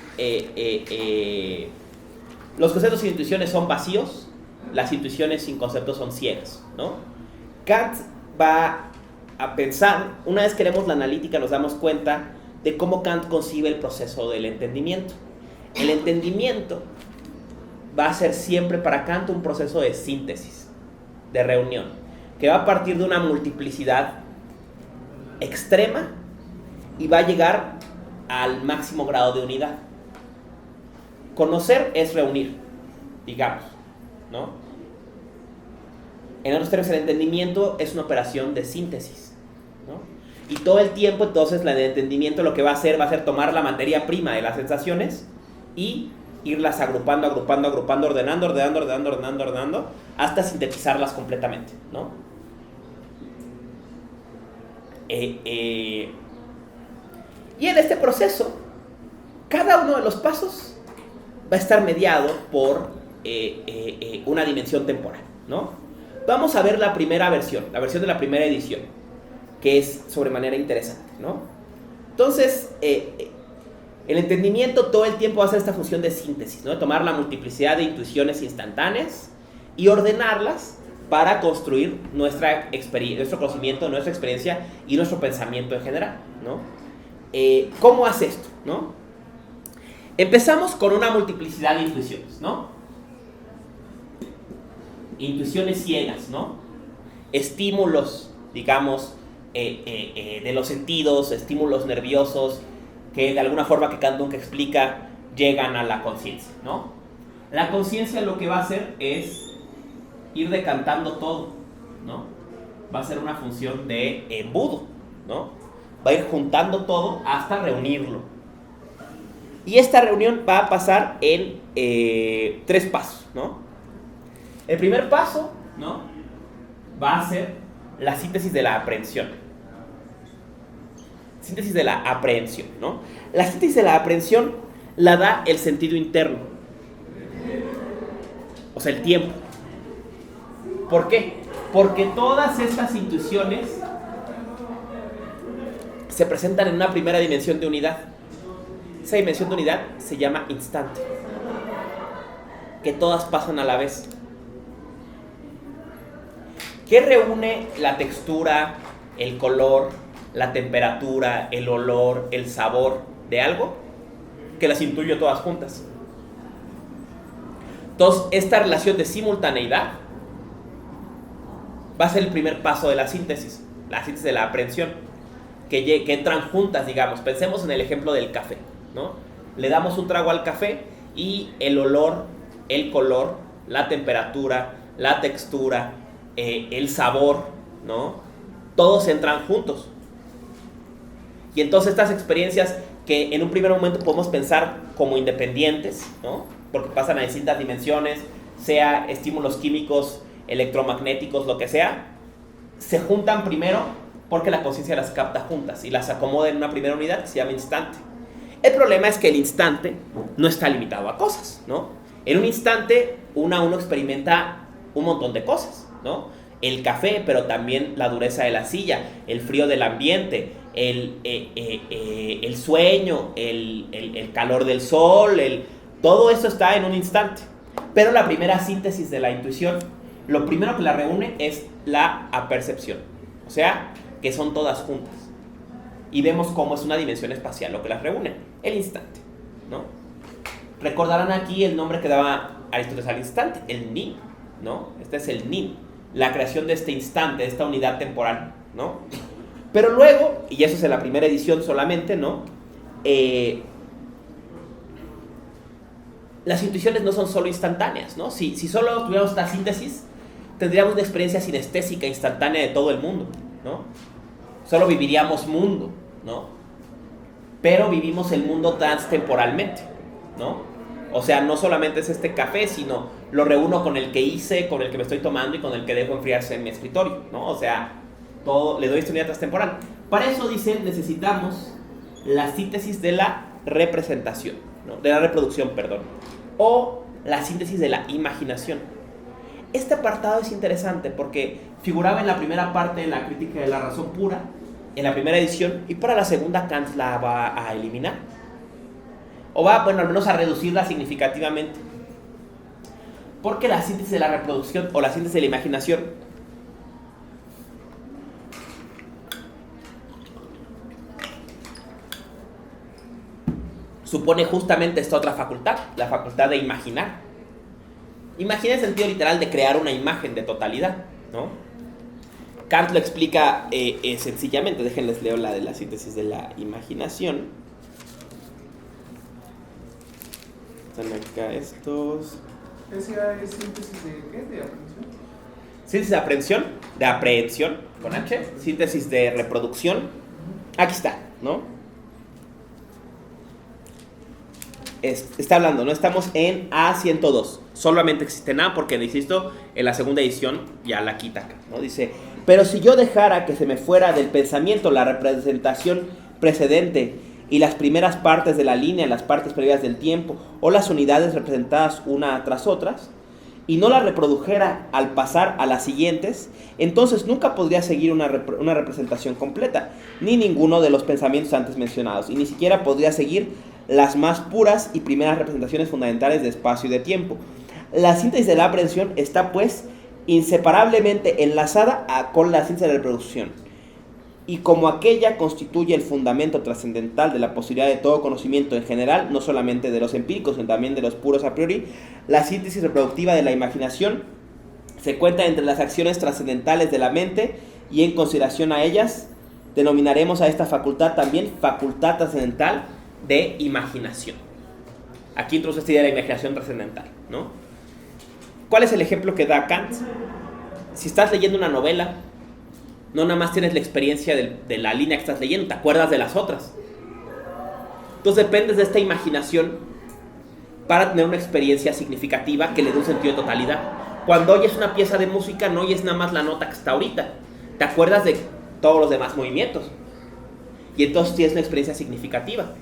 los conceptos sin intuiciones son vacíos, las intuiciones sin conceptos son ciegas, ¿no? Kant va a pensar, una vez que leemos la analítica nos damos cuenta de cómo Kant concibe el proceso del entendimiento. El entendimiento va a ser siempre para Kant un proceso de síntesis, de reunión, que va a partir de una multiplicidad extrema y va a llegar al máximo grado de unidad. Conocer es reunir, digamos, ¿no? En otros términos, el entendimiento es una operación de síntesis, ¿no? Y todo el tiempo, entonces, el entendimiento lo que va a hacer tomar la materia prima de las sensaciones y irlas agrupando, ordenando, hasta sintetizarlas completamente, ¿no? Y en este proceso, cada uno de los pasos va a estar mediado por una dimensión temporal, ¿no? Vamos a ver la primera versión, la versión de la primera edición, que es sobremanera interesante, ¿no? Entonces, el entendimiento todo el tiempo va a hacer esta función de síntesis, ¿no? De tomar la multiplicidad de intuiciones instantáneas y ordenarlas para construir nuestro conocimiento, nuestra experiencia y nuestro pensamiento en general, ¿no? ¿Cómo hace esto, no? Empezamos con una multiplicidad de intuiciones, ¿no? Intuiciones ciegas, ¿no? Estímulos, digamos, de los sentidos, estímulos nerviosos, que de alguna forma que Kant nunca explica, llegan a la conciencia, ¿no? La conciencia lo que va a hacer es ir decantando todo, ¿no? Va a ser una función de embudo, ¿no? Va a ir juntando todo hasta reunirlo. Y esta reunión va a pasar en 3 pasos, ¿no? El primer paso, ¿no? Va a ser la síntesis de la aprehensión. Síntesis de la aprehensión, ¿no? La síntesis de la aprehensión la da el sentido interno. O sea, el tiempo. ¿Por qué? Porque todas estas intuiciones se presentan en una primera dimensión de unidad. Esa dimensión de unidad se llama instante. Que todas pasan a la vez. ¿Qué reúne la textura, el color, la temperatura, el olor, el sabor de algo? Que las intuyo todas juntas. Entonces, esta relación de simultaneidad va a ser el primer paso de la síntesis de la aprehensión, que entran juntas, digamos. Pensemos en el ejemplo del café, ¿no? Le damos un trago al café y el olor, el color, la temperatura, la textura, el sabor, ¿no? Todos entran juntos. Y entonces estas experiencias que en un primer momento podemos pensar como independientes, ¿no? Porque pasan a distintas dimensiones, sea estímulos químicos, electromagnéticos, lo que sea, se juntan primero porque la conciencia las capta juntas y las acomoda en una primera unidad que se llama instante. El problema es que el instante no está limitado a cosas, ¿no? En un instante uno experimenta un montón de cosas, ¿no? El café, pero también la dureza de la silla, el frío del ambiente, el sueño, el calor del sol, todo eso está en un instante. Pero la primera síntesis de la intuición, lo primero que la reúne es la apercepción, o sea, que son todas juntas. Y vemos cómo es una dimensión espacial lo que las reúne, el instante, ¿no? Recordarán aquí el nombre que daba Aristóteles al instante, el nin, ¿no? Este es el nin, la creación de este instante, de esta unidad temporal, ¿no? Pero luego, y eso es en la primera edición solamente, ¿no? Las intuiciones no son solo instantáneas, ¿no? Si solo tuviéramos esta síntesis, tendríamos una experiencia sinestésica instantánea de todo el mundo, ¿no? Solo viviríamos mundo, ¿no? Pero vivimos el mundo transtemporalmente, ¿no? O sea, no solamente es este café, sino lo reúno con el que hice, con el que me estoy tomando y con el que dejo enfriarse en mi escritorio, ¿no? O sea, todo le doy esta unidad transtemporal. Para eso, dicen, necesitamos la síntesis de la representación, ¿no? De la reproducción, perdón, o la síntesis de la imaginación. Este apartado es interesante porque figuraba en la primera parte de la crítica de la razón pura, en la primera edición, y para la segunda Kant la va a eliminar. O va, bueno, al menos a reducirla significativamente. Porque la síntesis de la reproducción o la síntesis de la imaginación supone justamente esta otra facultad, la facultad de imaginar. Imagina en sentido literal de crear una imagen de totalidad, ¿no? Kant lo explica sencillamente. Déjenles leo la de la síntesis de la imaginación. Están acá estos. ¿Esa es síntesis de qué? ¿De aprehensión? Síntesis de aprehensión, de aprehensión, con H. Síntesis de reproducción. Aquí está, ¿no? Está hablando, ¿no? Estamos en A102. Solamente existe en A porque, insisto, en la segunda edición ya la quita acá, ¿no? Dice, pero si yo dejara que se me fuera del pensamiento la representación precedente y las primeras partes de la línea, las partes previas del tiempo, o las unidades representadas una tras otras, y no las reprodujera al pasar a las siguientes, entonces nunca podría seguir una representación completa, ni ninguno de los pensamientos antes mencionados, y ni siquiera podría seguir las más puras y primeras representaciones fundamentales de espacio y de tiempo. La síntesis de la aprehensión está, pues, inseparablemente enlazada con la síntesis de la reproducción. Y como aquella constituye el fundamento trascendental de la posibilidad de todo conocimiento en general, no solamente de los empíricos, sino también de los puros a priori, la síntesis reproductiva de la imaginación se cuenta entre las acciones trascendentales de la mente, y en consideración a ellas denominaremos a esta facultad también facultad trascendental de imaginación. Aquí introduce esta idea de la imaginación trascendental, ¿no? ¿Cuál es el ejemplo que da Kant? Si estás leyendo una novela, no nada más tienes la experiencia de la línea que estás leyendo, te acuerdas de las otras. Entonces dependes de esta imaginación para tener una experiencia significativa que le dé un sentido de totalidad. Cuando oyes una pieza de música, no oyes nada más la nota que está ahorita, te acuerdas de todos los demás movimientos. Y entonces tienes una experiencia significativa.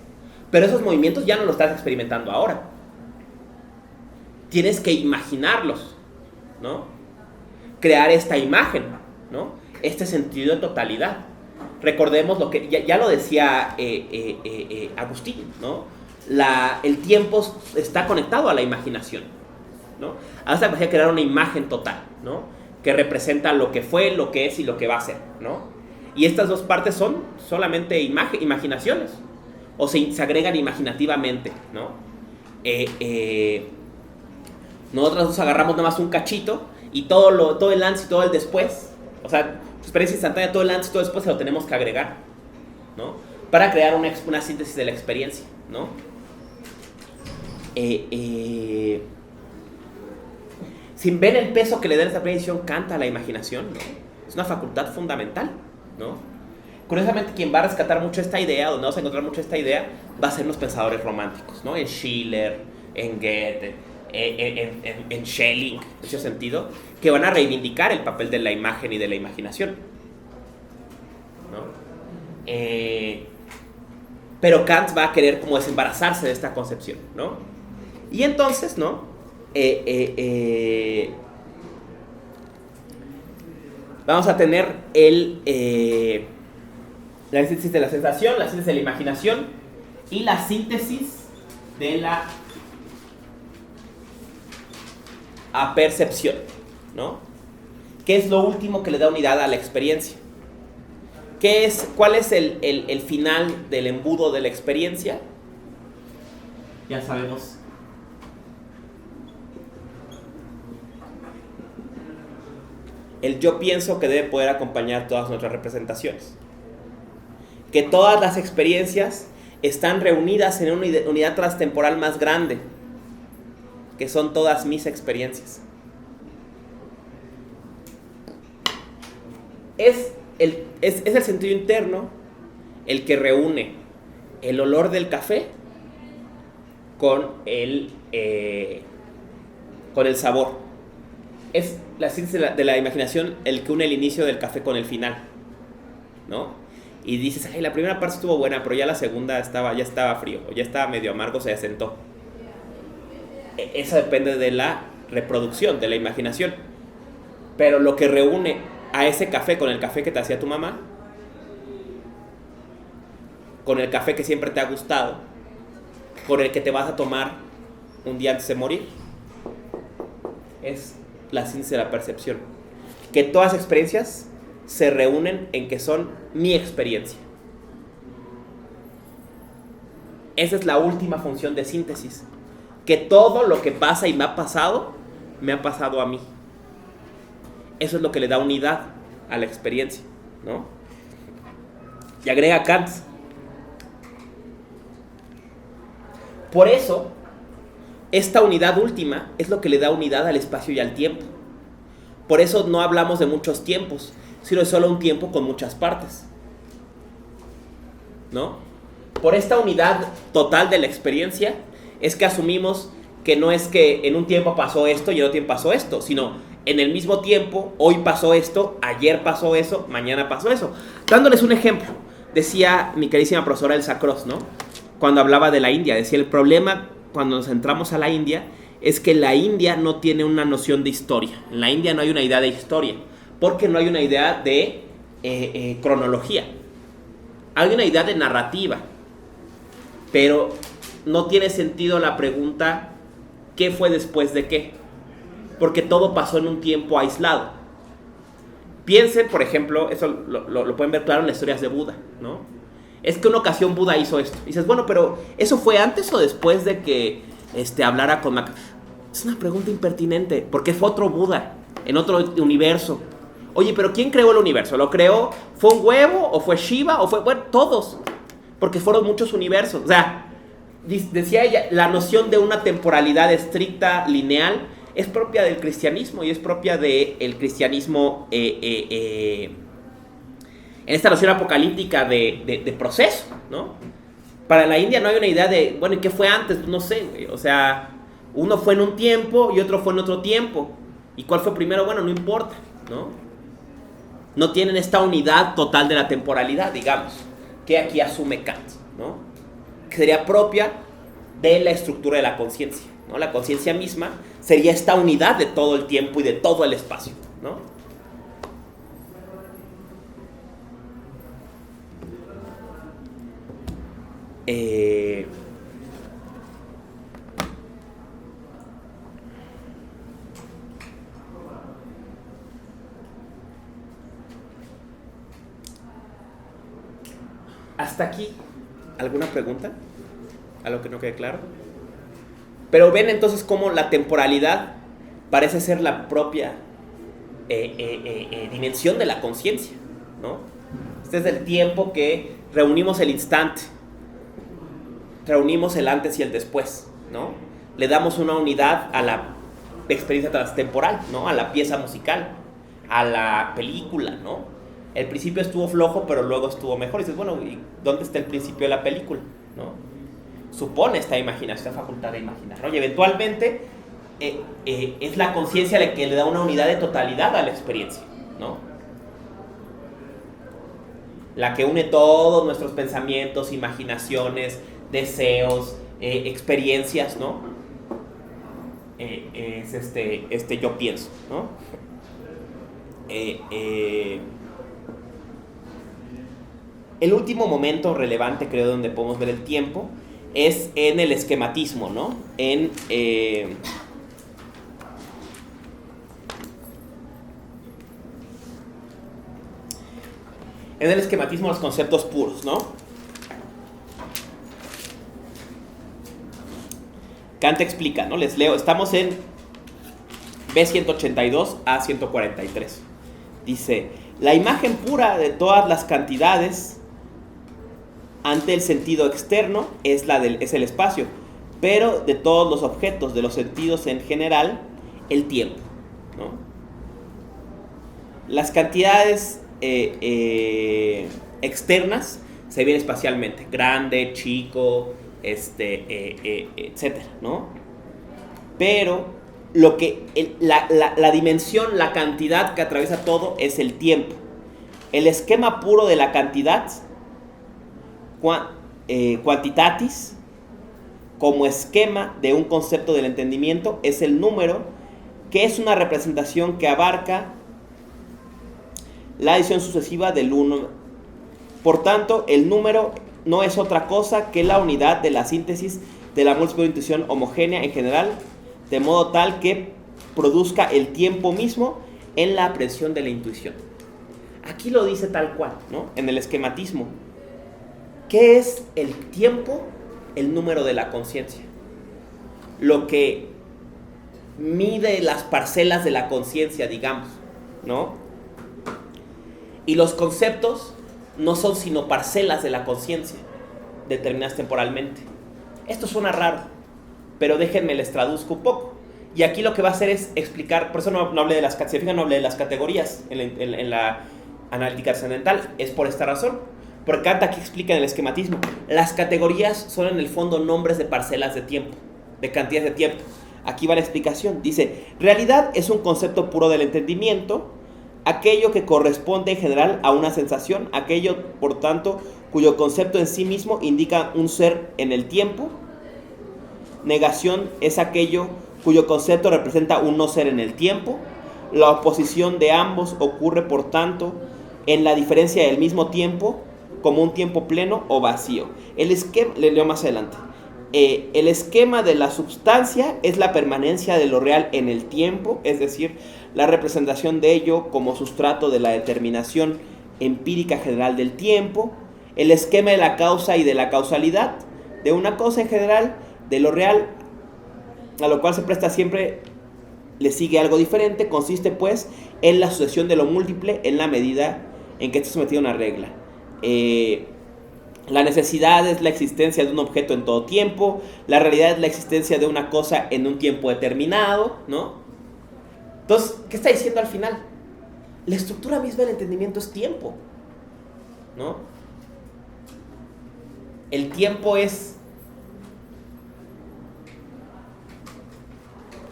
Pero esos movimientos ya no los estás experimentando ahora. Tienes que imaginarlos, ¿no? Crear esta imagen, ¿no? Este sentido de totalidad. Recordemos lo que ya lo decía Agustín, ¿no? El tiempo está conectado a la imaginación, ¿no? Hasta que crear una imagen total, ¿no? Que representa lo que fue, lo que es y lo que va a ser, ¿no? Y estas dos partes son solamente imaginaciones, o se agregan imaginativamente, ¿no? Nosotros nos agarramos nada más un cachito y todo el antes y todo el después, o sea, experiencia instantánea, todo el antes y todo después se lo tenemos que agregar, ¿no? Para crear una síntesis de la experiencia, ¿no? Sin ver el peso que le da esta predicción, canta la imaginación, ¿no? Es una facultad fundamental, ¿no? Curiosamente, quien va a rescatar mucho esta idea, donde vamos a encontrar mucho esta idea, va a ser los pensadores románticos, ¿no? En Schiller, en Goethe, en Schelling, en ese sentido, que van a reivindicar el papel de la imagen y de la imaginación, ¿no? Pero Kant va a querer como desembarazarse de esta concepción, ¿no? Y entonces, ¿no? Vamos a tener la síntesis de la sensación, la síntesis de la imaginación y la síntesis de la apercepción, ¿no? ¿Qué es lo último que le da unidad a la experiencia? ¿Cuál es el final del embudo de la experiencia? Ya sabemos. El yo pienso que debe poder acompañar todas nuestras representaciones. Que todas las experiencias están reunidas en una unidad transtemporal más grande, que son todas mis experiencias. Es el sentido interno el que reúne el olor del café con el sabor. Es la ciencia de la imaginación el que une el inicio del café con el final, ¿no? Y dices, ay, la primera parte estuvo buena, pero ya la segunda ya estaba frío, o ya estaba medio amargo, se asentó. Eso depende de la reproducción, de la imaginación. Pero lo que reúne a ese café con el café que te hacía tu mamá, con el café que siempre te ha gustado, con el que te vas a tomar un día antes de morir, es la ciencia de la percepción. Que todas las experiencias se reúnen en que son mi experiencia. Esa es la última función de síntesis. Que todo lo que pasa y me ha pasado a mí. Eso es lo que le da unidad a la experiencia, ¿no? Y agrega Kant. Por eso, esta unidad última es lo que le da unidad al espacio y al tiempo. Por eso no hablamos de muchos tiempos, sino de solo un tiempo con muchas partes, ¿no? Por esta unidad total de la experiencia es que asumimos que no es que en un tiempo pasó esto y en otro tiempo pasó esto, sino en el mismo tiempo, hoy pasó esto, ayer pasó eso, mañana pasó eso. Dándoles un ejemplo, decía mi queridísima profesora Elsa Cross, ¿no? Cuando hablaba de la India, decía, el problema cuando nos entramos a la India es que la India no tiene una noción de historia. En la India no hay una idea de historia, porque no hay una idea de cronología. Hay una idea de narrativa, pero no tiene sentido la pregunta ¿qué fue después de qué? Porque todo pasó en un tiempo aislado. Piensen, por ejemplo, eso lo pueden ver claro en las historias de Buda, ¿no? Es que una ocasión Buda hizo esto. Y dices, bueno, pero ¿eso fue antes o después de que hablara con Mac? Es una pregunta impertinente, porque fue otro Buda, en otro universo. Oye, pero ¿quién creó el universo? ¿Lo creó? ¿Fue un huevo? ¿O fue Shiva? ¿O fue...? Bueno, todos. Porque fueron muchos universos. O sea, decía ella, la noción de una temporalidad estricta, lineal, es propia del cristianismo y es propia del cristianismo en esta noción apocalíptica de proceso, ¿no? Para la India no hay una idea de, bueno, ¿y qué fue antes? No sé, güey. O sea, uno fue en un tiempo y otro fue en otro tiempo. ¿Y cuál fue primero? Bueno, no importa, ¿no? No tienen esta unidad total de la temporalidad, digamos, que aquí asume Kant, ¿no? Que sería propia de la estructura de la conciencia, ¿no? La conciencia misma sería esta unidad de todo el tiempo y de todo el espacio, ¿no? Hasta aquí, ¿alguna pregunta? ¿Algo que no quede claro? Pero ven entonces cómo la temporalidad parece ser la propia dimensión de la conciencia, ¿no? Este es el tiempo que reunimos el instante, reunimos el antes y el después, ¿no? Le damos una unidad a la experiencia transtemporal, ¿no? A la pieza musical, a la película, ¿no? El principio estuvo flojo, pero luego estuvo mejor. Y dices, bueno, ¿y dónde está el principio de la película? ¿No? Supone esta imaginación, esta facultad de imaginar, ¿no? Y eventualmente es la conciencia la que le da una unidad de totalidad a la experiencia, ¿no? La que une todos nuestros pensamientos, imaginaciones, deseos, experiencias, ¿no? Es yo pienso, ¿no? El último momento relevante, creo, donde podemos ver el tiempo es en el esquematismo, ¿no? En el esquematismo de los conceptos puros, ¿no? Kant explica, ¿no? Les leo, estamos en B182 a 143. Dice, la imagen pura de todas las cantidades ante el sentido externo es el espacio, pero de todos los objetos, de los sentidos en general, el tiempo, ¿no? Las cantidades externas se ven espacialmente, grande, chico, etcétera, ¿no? Pero la dimensión, la cantidad que atraviesa todo es el tiempo. El esquema puro de la cantidad, quantitatis, como esquema de un concepto del entendimiento, es el número, que es una representación que abarca la adición sucesiva del 1. Por tanto, el número no es otra cosa que la unidad de la síntesis de la múltiple intuición homogénea en general, de modo tal que produzca el tiempo mismo en la aprehensión de la intuición. Aquí lo dice tal cual, ¿no? En el esquematismo. ¿Qué es el tiempo? El número de la conciencia. Lo que mide las parcelas de la conciencia, digamos, ¿no? Y los conceptos no son sino parcelas de la conciencia, determinadas temporalmente. Esto suena raro, pero déjenme les traduzco un poco. Y aquí lo que va a hacer es explicar, por eso no hablé de las categorías, no hablé de las categorías en la analítica trascendental, es por esta razón. Porque Kant aquí explica en el esquematismo, las categorías son en el fondo nombres de parcelas de tiempo, de cantidades de tiempo. Aquí va la explicación, dice, realidad es un concepto puro del entendimiento, aquello que corresponde en general a una sensación, aquello, por tanto, cuyo concepto en sí mismo indica un ser en el tiempo. Negación es aquello cuyo concepto representa un no ser en el tiempo. La oposición de ambos ocurre, por tanto, en la diferencia del mismo tiempo, como un tiempo pleno o vacío. El esquema, le leo más adelante. El esquema de la substancia es la permanencia de lo real en el tiempo, es decir, la representación de ello como sustrato de la determinación empírica general del tiempo. El esquema de la causa y de la causalidad, de una cosa en general, de lo real, a lo cual se presta siempre, le sigue algo diferente, consiste pues en la sucesión de lo múltiple en la medida en que está sometida a una regla. La necesidad es la existencia de un objeto en todo tiempo, la realidad es la existencia de una cosa en un tiempo determinado, ¿no? Entonces, ¿qué está diciendo al final? La estructura misma del entendimiento es tiempo, ¿no? El tiempo es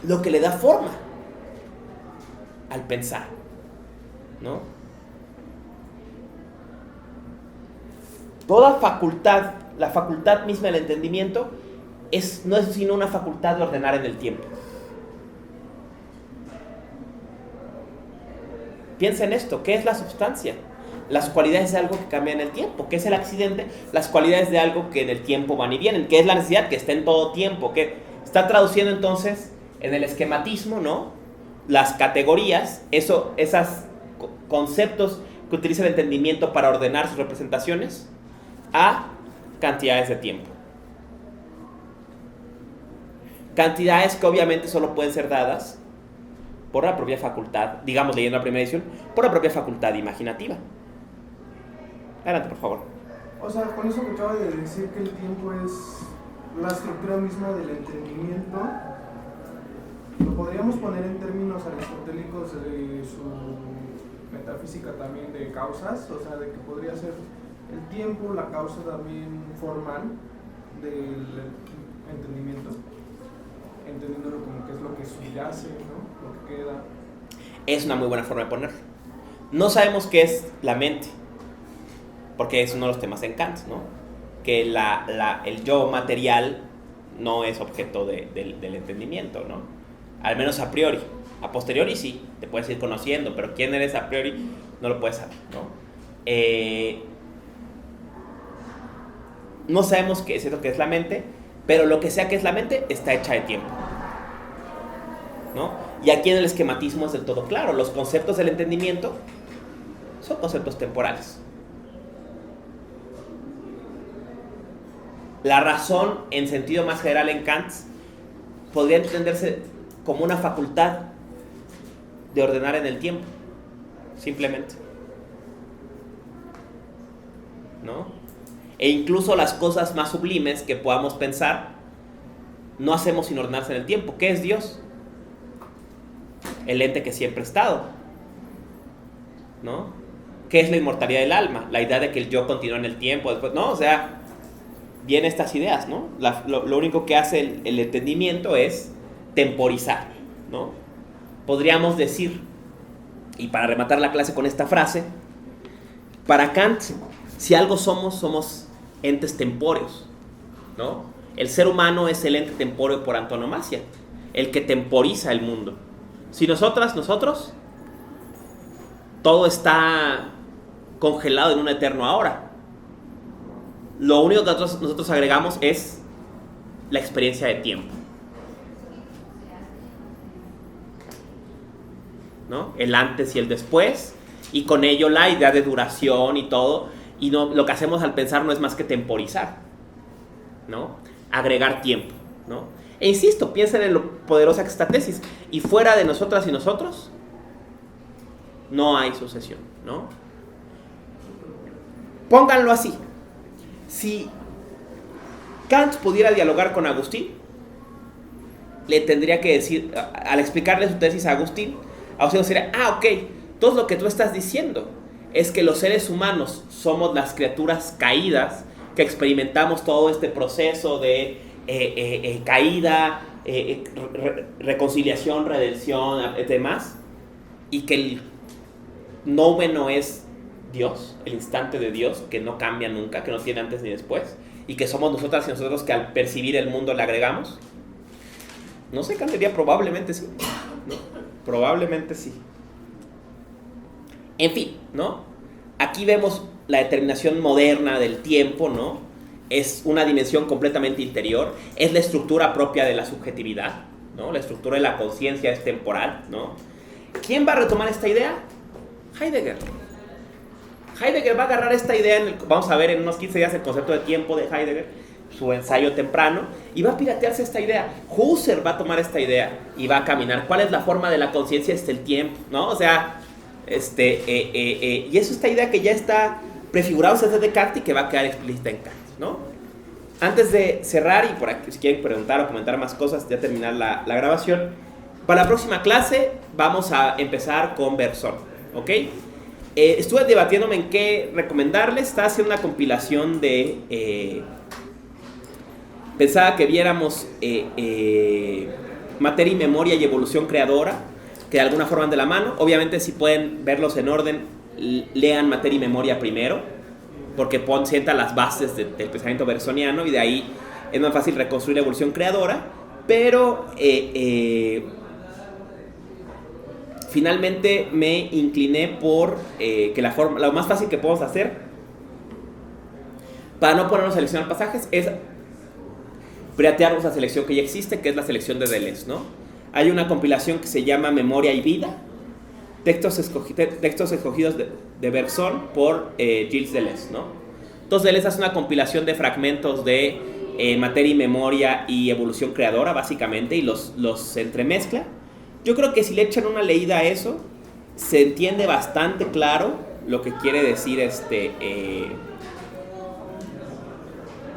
lo que le da forma al pensar, ¿no? Toda facultad, la facultad misma del entendimiento, no es sino una facultad de ordenar en el tiempo. Piensa en esto, ¿qué es la sustancia? Las cualidades de algo que cambia en el tiempo. ¿Qué es el accidente? Las cualidades de algo que en el tiempo van y vienen. ¿Qué es la necesidad? Que está en todo tiempo. ¿Qué está traduciendo entonces en el esquematismo, ¿no? Las categorías, esos conceptos que utiliza el entendimiento para ordenar sus representaciones a cantidades de tiempo. Cantidades que obviamente solo pueden ser dadas por la propia facultad, digamos, leyendo la primera edición, por la propia facultad imaginativa. Adelante, por favor. O sea, con eso que acaba de decir que el tiempo es la estructura misma del entendimiento, lo podríamos poner en términos aristotélicos de su metafísica también de causas, o sea, de que podría ser el tiempo, la causa también formal del entendimiento, entendiéndolo como que es lo que subyace, ¿no? Lo que queda. Es una muy buena forma de ponerlo. No sabemos qué es la mente, porque es uno de los temas en Kant, ¿no? Que el yo material no es objeto del entendimiento, ¿no? Al menos a priori. A posteriori sí, te puedes ir conociendo, pero quién eres a priori no lo puedes saber, ¿no? No sabemos qué es lo que es la mente, pero lo que sea que es la mente está hecha de tiempo, ¿no? Y aquí en el esquematismo es del todo claro. Los conceptos del entendimiento son conceptos temporales. La razón, en sentido más general en Kant, podría entenderse como una facultad de ordenar en el tiempo, simplemente, ¿no? E incluso las cosas más sublimes que podamos pensar no hacemos sin ordenarse en el tiempo. ¿Qué es Dios? El ente que siempre ha estado, ¿no? ¿Qué es la inmortalidad del alma? La idea de que el yo continúa en el tiempo después, ¿no? O sea, vienen estas ideas, ¿no? Lo único que hace el entendimiento es temporizar, ¿no? Podríamos decir, y para rematar la clase con esta frase, para Kant, si algo somos entes tempóreos, ¿no? El ser humano es el ente tempóreo por antonomasia, el que temporiza el mundo. Si nosotros, todo está congelado en un eterno ahora. Lo único que nosotros agregamos es la experiencia de tiempo, ¿no? El antes y el después, y con ello la idea de duración y todo, y no, lo que hacemos al pensar no es más que temporizar, ¿no? Agregar tiempo, ¿no? E insisto, piensen en lo poderosa que es esta tesis, y fuera de nosotras y nosotros no hay sucesión, ¿no? Pónganlo así: si Kant pudiera dialogar con Agustín, le tendría que decir, al explicarle su tesis a Agustín sería, ok, todo lo que tú estás diciendo es que los seres humanos somos las criaturas caídas que experimentamos todo este proceso de caída, reconciliación, redención, demás, y que el nómeno es Dios, el instante de Dios, que no cambia nunca, que no tiene antes ni después, y que somos nosotras y nosotros que al percibir el mundo le agregamos. No sé, Kant diría probablemente sí, ¿no? Probablemente sí. En fin, ¿no? Aquí vemos la determinación moderna del tiempo, ¿no? Es una dimensión completamente interior, es la estructura propia de la subjetividad, ¿no? La estructura de la conciencia es temporal, ¿no? ¿Quién va a retomar esta idea? Heidegger. Heidegger va a agarrar esta idea, vamos a ver en unos 15 días el concepto de tiempo de Heidegger, su ensayo temprano, y va a piratearse esta idea. Husserl va a tomar esta idea y va a caminar. ¿Cuál es la forma de la conciencia? Es el tiempo, ¿no? O sea, y eso es esta idea que ya está prefigurada desde Descartes y que va a quedar explícita en Kant, ¿no? Antes de cerrar, y por aquí si quieren preguntar o comentar más cosas, ya terminar la grabación, para la próxima clase vamos a empezar con Berzón, ¿ok? Estuve debatiéndome en qué recomendarles. Estaba haciendo una compilación de... pensaba que viéramos Materia y Memoria y Evolución Creadora, que de alguna forma van de la mano. Obviamente, si pueden verlos en orden, lean Materia y Memoria primero, porque sienta las bases del pensamiento bersoniano, y de ahí es más fácil reconstruir la evolución creadora. Pero finalmente me incliné por que lo más fácil que podemos hacer para no ponernos a seleccionar pasajes es piratearnos la selección que ya existe, que es la selección de Deleuze, ¿no? Hay una compilación que se llama Memoria y Vida, textos escogidos de Berzón por Gilles Deleuze, ¿no? Entonces Deleuze hace una compilación de fragmentos de Materia y Memoria y Evolución Creadora, básicamente, y los entremezcla. Yo creo que si le echan una leída a eso, se entiende bastante claro lo que quiere decir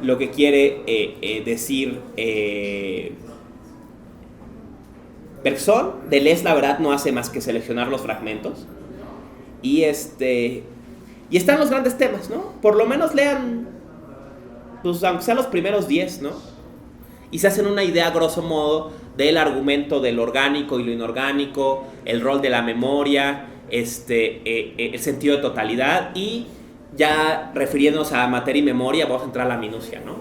lo que quiere decir Berzón. Deleuze, la verdad, no hace más que seleccionar los fragmentos, y están los grandes temas, ¿no? Por lo menos lean, pues, aunque sean los primeros 10, ¿no? y se hacen una idea, grosso modo, del argumento del orgánico y lo inorgánico, el rol de la memoria, el sentido de totalidad, y ya refiriéndonos a materia y memoria, vamos a entrar a la minucia, ¿no?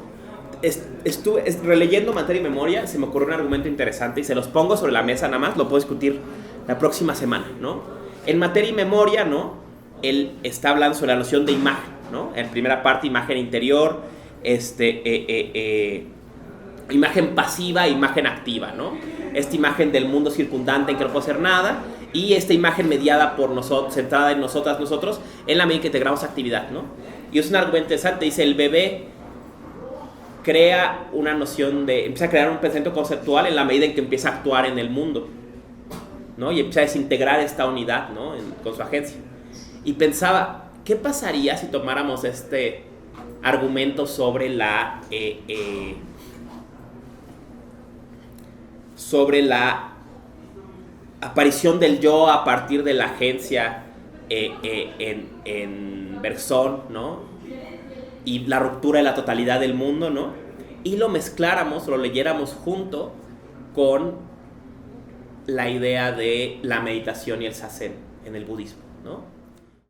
Estuve releyendo materia y memoria, se me ocurrió un argumento interesante y se los pongo sobre la mesa, nada más lo puedo discutir la próxima semana, ¿no? En materia y memoria, ¿no? Él está hablando sobre la noción de imagen, ¿no? En primera parte, imagen interior, imagen pasiva, imagen activa, ¿no? Esta imagen del mundo circundante en que no puedo hacer nada, y esta imagen mediada por nosotros, centrada en nosotros, en la medida que integramos actividad, ¿no? Y es un argumento interesante, dice, el bebé crea una noción empieza a crear un pensamiento conceptual en la medida en que empieza a actuar en el mundo, ¿no? Y empieza a desintegrar esta unidad, ¿no? Con su agencia. Y pensaba, ¿qué pasaría si tomáramos este argumento sobre la aparición del yo a partir de la agencia en Bergson, ¿no? Y la ruptura de la totalidad del mundo, ¿no? Y lo mezcláramos, lo leyéramos junto con la idea de la meditación y el zazen en el budismo, ¿no?